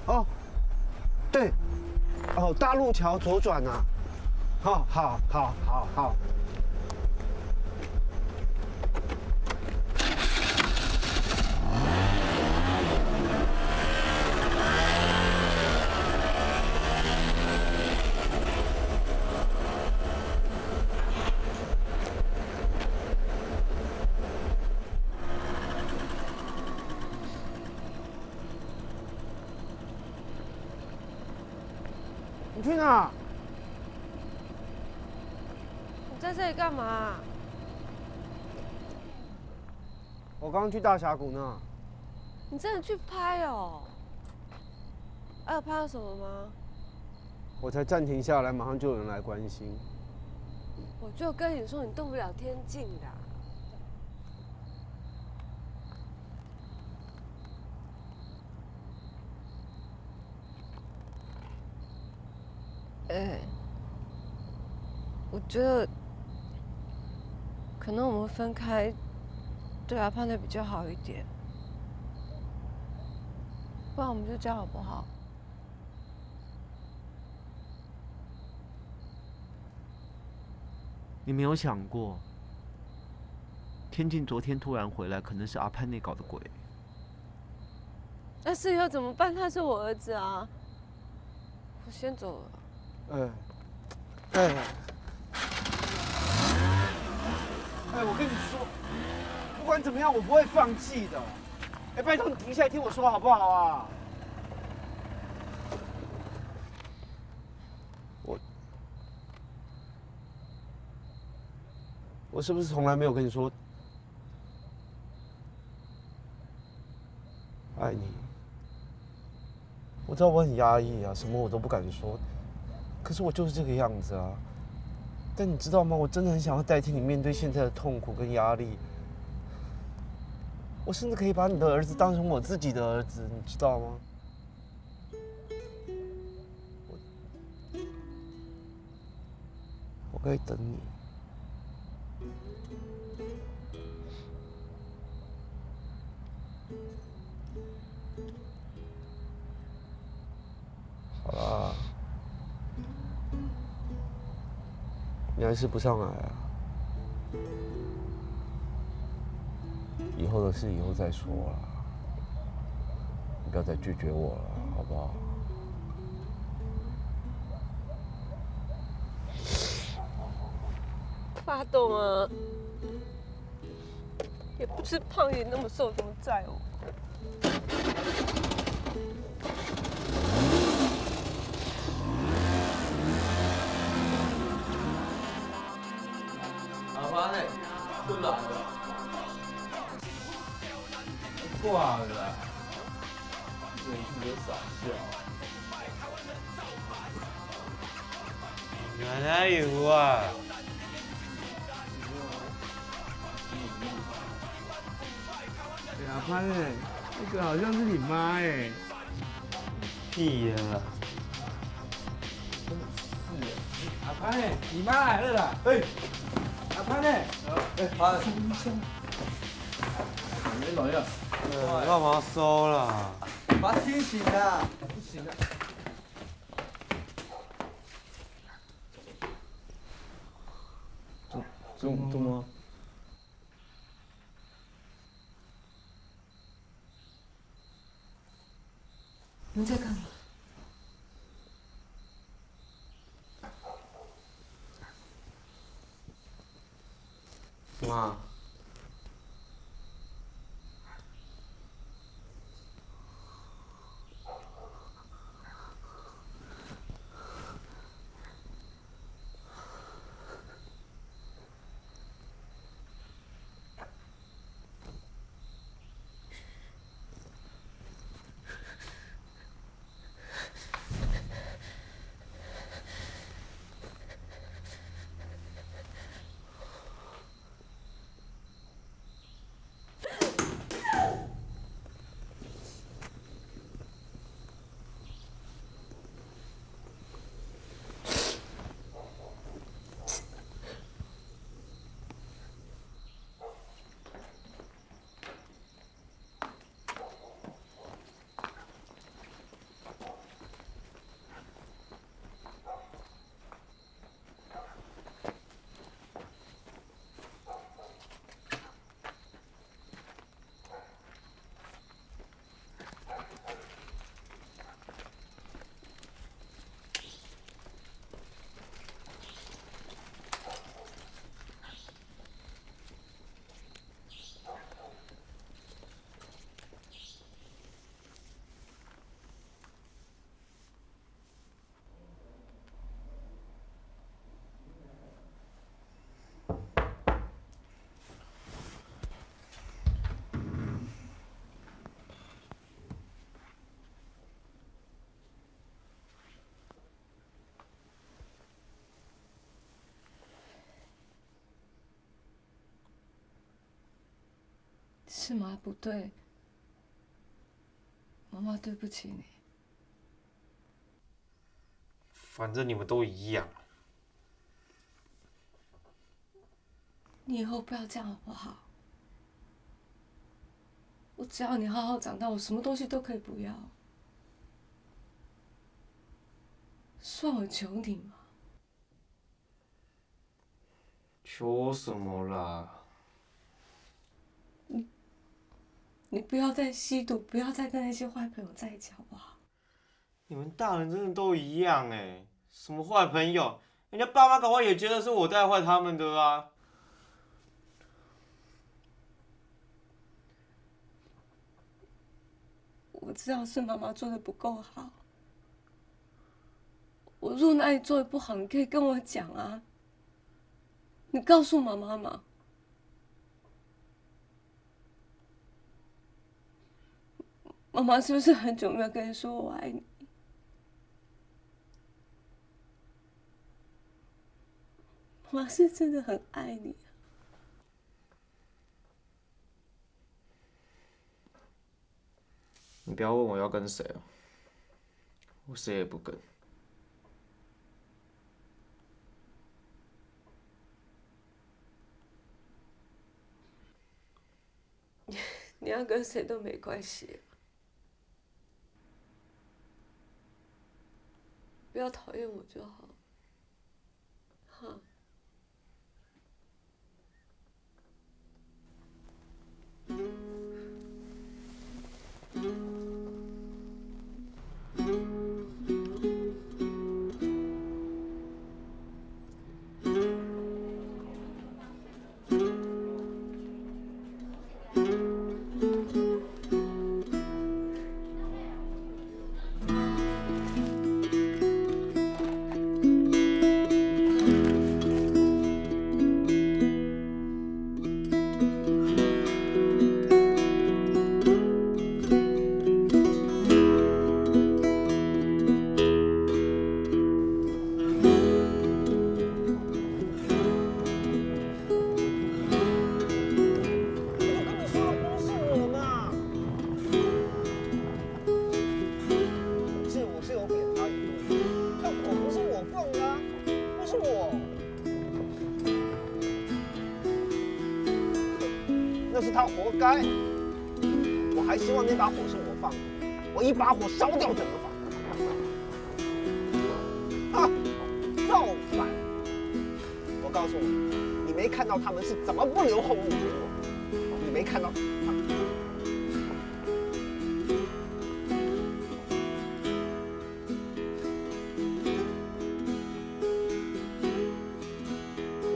哦，对，哦，大路桥左转啊，好。你去哪？你在这里干嘛？我刚刚去大峡谷那。你真的去拍哦？有拍到什么吗？我才暂停下来，马上就有人来关心。我就跟你说，你动不了天境的。我觉得可能我们分开，对阿胖的比较好一点。不然我们就这样好不好？你没有想过，天静昨天突然回来，可能是阿潘内搞的鬼。那是又怎么办？他是我儿子啊！我先走了。我跟你说，不管怎么样，我不会放弃的。拜托你停下来听我说好不好啊？我是不是从来没有跟你说爱你？我知道我很压抑啊，什么我都不敢说，可是我就是这个样子啊。但你知道吗？我真的很想要代替你面对现在的痛苦跟压力。我甚至可以把你的儿子当成我自己的儿子，你知道吗？我可以等你。好啦，你还是不上来啊？以后的事以后再说啦，你不要再拒绝我了，好不好？发动啊！也不是胖也那么瘦，怎么载我？阿潘呢？不来了。挂了，年轻人傻笑。原来有啊！阿潘那个好像是你妈屁呀！阿潘你妈来了啦！阿潘潘，没老样。干嘛收了？把他提醒了，不行了。怎么？你们在干嘛？妈。是妈不对，妈妈对不起你。反正你们都一样。你以后不要这样好不好？我只要你好好长大，我什么东西都可以不要。算我求你嘛。求什么啦？你不要再吸毒，不要再跟那些坏朋友在一起，好不好？你们大人真的都一样哎，什么坏朋友？人家爸妈搞不好也觉得是我带坏他们的啊。我知道是妈妈做的不够好，我如果哪里做的不好，你可以跟我讲啊。你告诉妈妈嘛。妈妈是不是很久没有跟你说我爱你？妈妈是真的很爱你。你不要问我要跟谁哦，我谁也不跟。你要跟谁都没关系，不要讨厌我就好。哈。那是他活该。我还希望那把火是我放的，我一把火烧掉整个房子。啊，造反！我告诉你，你没看到他们是怎么不留后路给我，你没看到。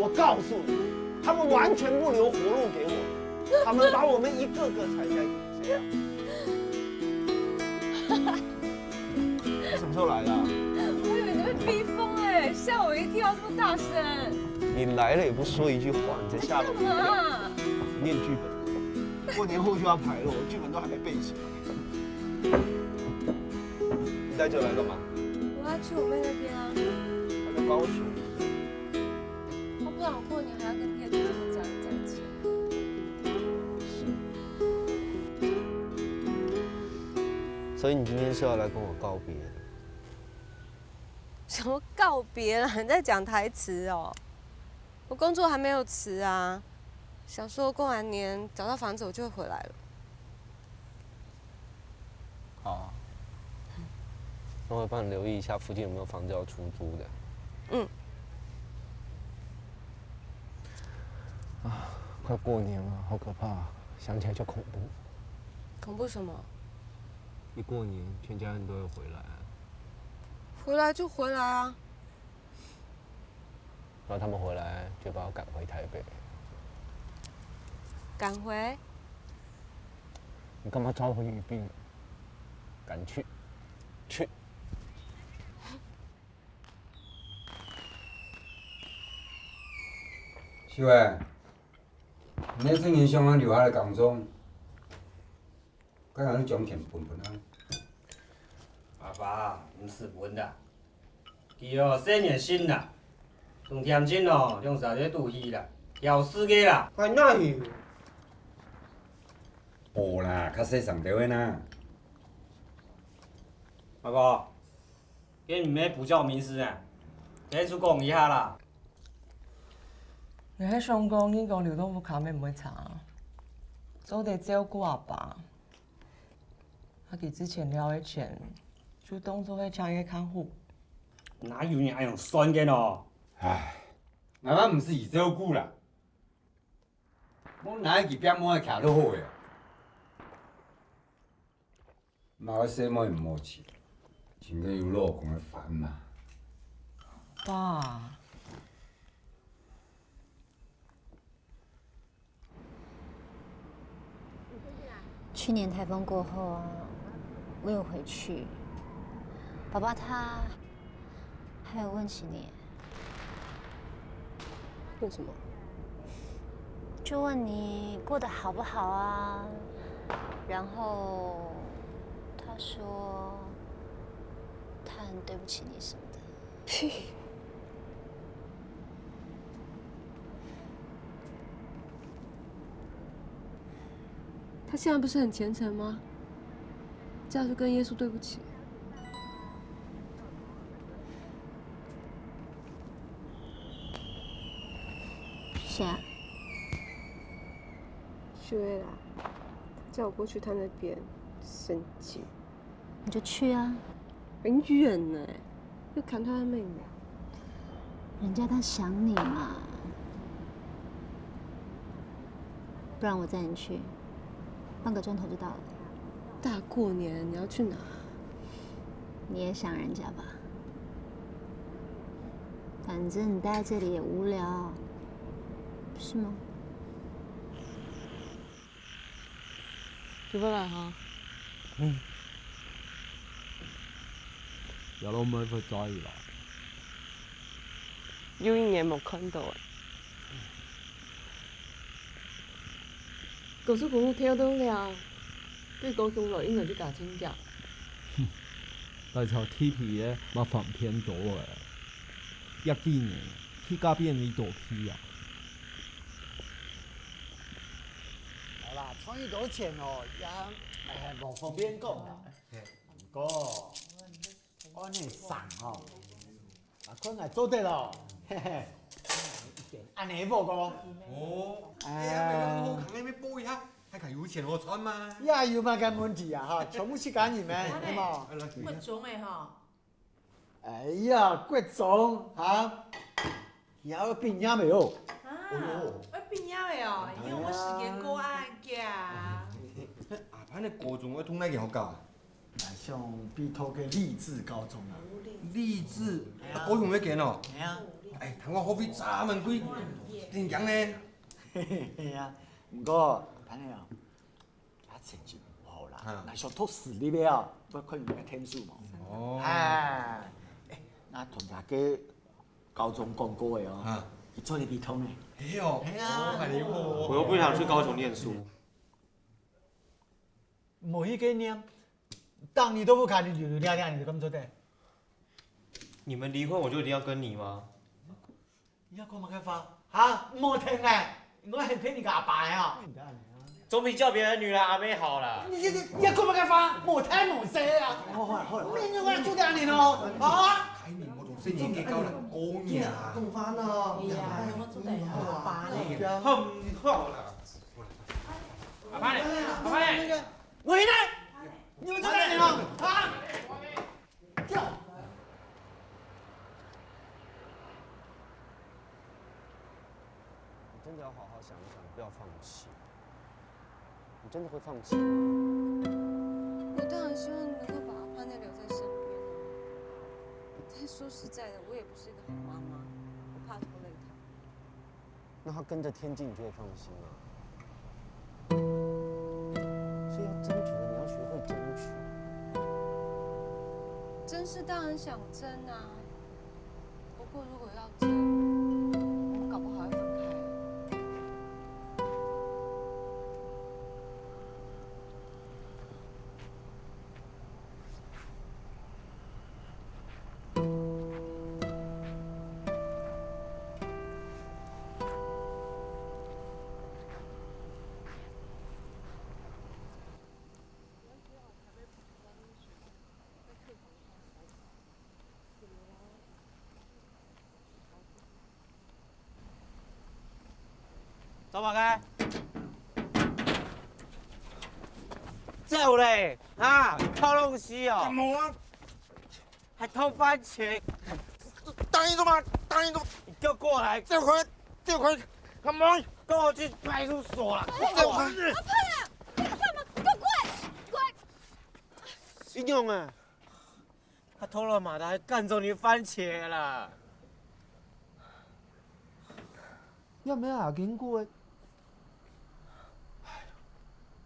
我告诉你，他们完全不留活路给我，他们把我们一个个踩在底。谁呀？你什么时候来的？我以为你会逼疯哎，吓我一跳，这么大声。你来了也不说一句话，你在下楼干嘛？念剧本。过年后就要排了，我剧本都还没背起来。你带这来干嘛？我要去我妹那边啊。我在高雄。不然我过年还要跟叶子他们家人在一起。所以你今天是要来跟我告别的？什么告别啦？你在讲台词哦？我工作还没有辞啊，想说过完年找到房子我就会回来了。好啊，那我帮你留意一下附近有没有房子要出租的。嗯。啊，快过年了，好可怕，想起来就恐怖。恐怖什么？一过年，全家人都会回来。回来就回来啊。然后他们回来就把我赶回台北。赶回？你干嘛抓回语病？赶去，去。小伟，你最近上岸留下来工作，敢让你奖钱分啊？爸爸，不是分啦，伊哦生年新啦，从天津哦用啥个赌戏啦，要死个啦。哎那有，无啦，较细上条的呐。阿哥，给你们补教名师啊，给出讲一下啦。你喺上港呢個寮東府靠咩唔會查？早地照顧阿爸，他給之前撩的錢，就當作係搶嘅看護。哪有人用算嘅喏？唉，那咱唔是以照顧啦，我哪一邊冇徛得好嘅？嘛，我細妹唔好錢，前個要老公嘅煩嘛。爸。去年台风过后啊，我有回去，爸爸他还有问起你。问什么？就问你过得好不好啊？然后他说他很对不起你什么的。屁！他现在不是很虔诚吗？这样就跟耶稣对不起。谁啊？许薇啦，叫我过去他那边生气。你就去啊。很远呢，又砍他的妹妹。人家他想你嘛。不然我载你去。半个钟头就到了。大过年你要去哪？你也想人家吧？反正你待在这里也无聊，是吗？做乜嚟吓？有老妹佢追啦。有一年冇看到。高速公路跳到了，對高中來應該就搞清咗。但係天氣咧，麻煩偏咗嘅。一幾年天家邊呢度批啊？好啦，創意多錢哦，也無方便講啦。不過，我呢สั่ง哦，啊，佢係做得咯，嘿嘿。安尼無個？哦，哎，我看你們補一下，還看有錢我穿嗎？呀，有嘛個問題啊？哈，全部是講你們，係嘛？國中的哈。哎呀，國中啊，有畢業未有？啊，我畢業了哦，因為我時間過晏嘅。阿潘你高中我同哪個學校？像比頭嘅勵志高中啊。勵志，高中咩間哦？係啊。哎，睇我學費3萬幾，點樣呢？係啊，不過睇你啊，他成績唔好啦，嗱上讀私立嘅啊，不可能個天數嘛。哦。哎，那同大家高中講過嘅哦，你做你比通呢？係哦。係啊。我又不想去高雄念書。冇一個念，當你都不看，你溜亮，你就咁做的。你们离婚，我就一定要跟你嗎？你要講乜嘅話？嚇，冇聽啊！我係聽你個阿爸啊！總比叫別人女兒阿妹好啦。你要講乜嘅話？冇聽冇寫啊！好，咩嘢我做兩年咯？啊！睇面我仲識自己交啦，講嘢啊！講翻啊！係啊，我做第阿爸咧。很好啦。阿爸，阿爸，我呢？你們做兩年咯？啊！跳！真的要好好想一想，不要放弃。你真的会放弃吗？我当然希望能够把阿潘内留在身边啊。但说实在的，我也不是一个好妈妈，我怕拖累他。那他跟着天进，你就会放心了。所以要争取的，你要学会争取。争是当然想争啊，不过如果要争，我们搞不好会分开。走马开。走嘞！啊，偷东西哦！干嘛？还偷番茄！答应什么？答应什么？你给我过来！这回，干嘛？跟我去派出所了！这回。阿胖啊！你干嘛？你给我滚！滚！新勇啊！他偷了马达，还干走你番茄了。要咩啊？经过的。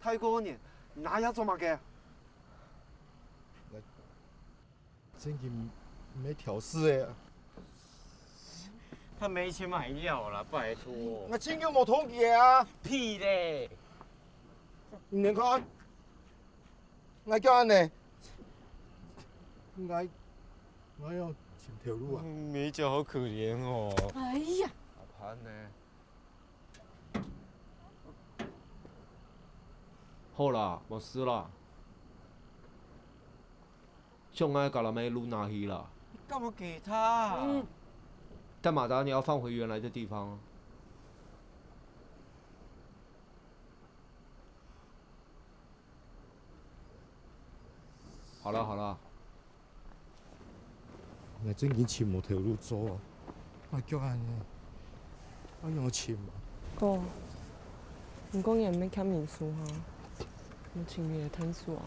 太过年，哪有做乜嘅？真经没调试的。他没钱买药了，拜托。我真有冇偷嘢啊？屁嘞！你看，我叫你，我要请条路啊。美酒好可怜哦。哎呀！阿潘呢？好啦，没事啦。上爱把那枚路拿去了。你干嘛给他？但马达你要放回原来的地方啊。好了好了。我真经请冇条路走啊！我叫安尼，我有钱嘛？哥，唔讲嘢唔免欠民宿哈，我请你来探索啊。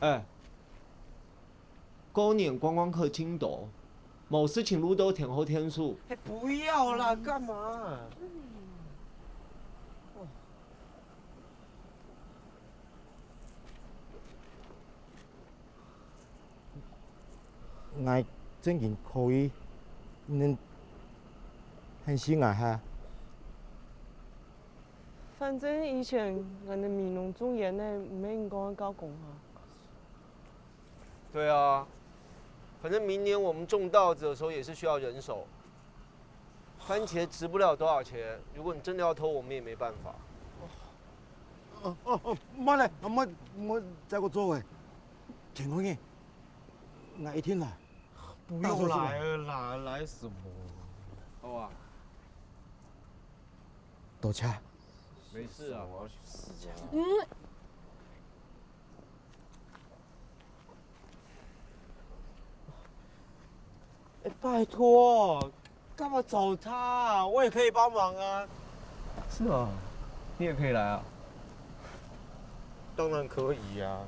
哎，过年观光客真多，某事情路都天后天数。哎，不要啦，干嘛？我真经可以，恁很心爱哈。反正以前俺的闽农种盐呢，唔免讲搞工哈。对啊，反正明年我们种稻子的时候也是需要人手。番茄值不了多少钱，如果你真的要偷，我们也没办法。唔来，我再个做诶，挺好嘅，我一天来。不用来了啦，来什么？好啊。多谢。没事啊。我要去死家。哎，拜托，干嘛找他啊？我也可以帮忙啊。是啊，你也可以来啊。当然可以啊。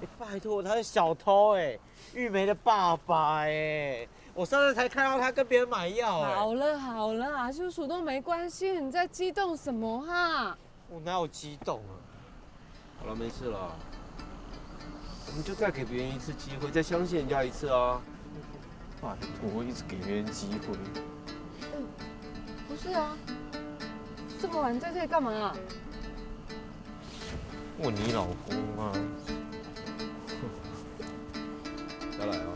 哎，拜托，他是小偷哎，玉梅的爸爸哎，我上次才看到他跟别人买药哎。好了好了，阿叔叔都没关系，你在激动什么哈？我哪有激动啊？好了，没事了。我们就再给别人一次机会，再相信人家一次啊。拜托，一直给别人机会。不是啊，这么晚在这里干嘛？问你老公啊。再来啊！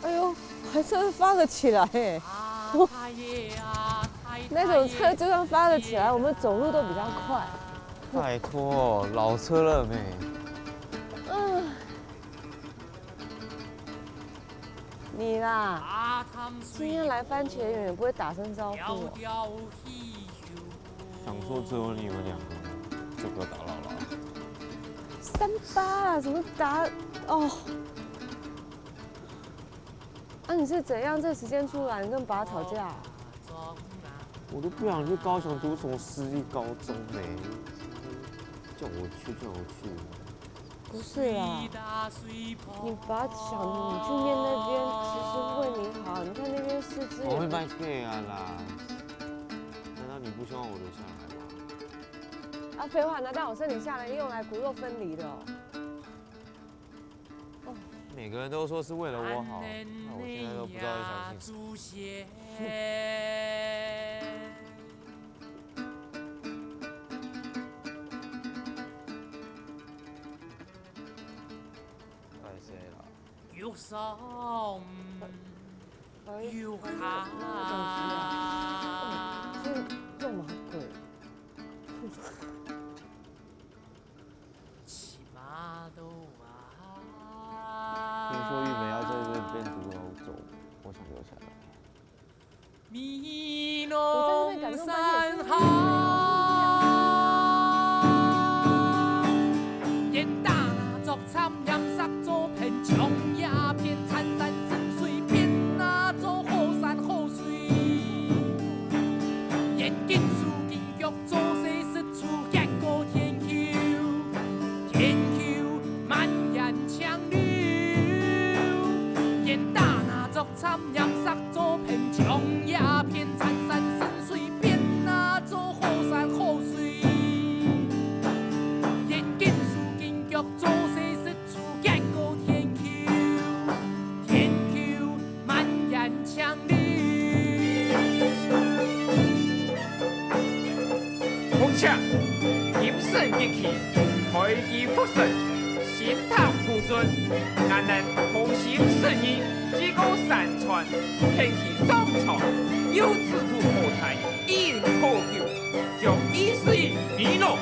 哎呦，还真发了起来哎！那种车就算发了起来，我们走路都比较快。拜托，老车了没？你啦，今天来番茄园也不会打声招呼哦。想说只有你们两个人，就不要打扰了。38啊，怎么打？哦。啊，你是怎样这时间出来？你跟爸吵架？我都不想去高雄读什么私立高中呢，叫我去叫我去。不是啦，你爸想你去念那边，其实为你好。你看那边师资。我会卖 gay 啊啦！难道你不希望我留下来吗？啊，废话，难道我生你下来用来骨肉分离的哦？每个人都说是为了我好，那我现在都不知道要相信。怪谁了？玉松，玉下，这么贵。听说玉梅要在这边读高中，我想留下来。我在这边感动半天。燕大那作参阳杀作片，穷也片灿山深水片那做好山好水。燕京书记局做事实处结果天丘，天丘蔓延强流。燕大那作参阳杀作片，穷也片灿山深水片那做好山好水。燕京书记局做事实处结果天丘，天丘蔓延强流。风车谨慎激气，开机复顺，心头富尊。咱人同心顺意，只顾善传，天气爽畅，有志图后台，一人可救，将一世年落。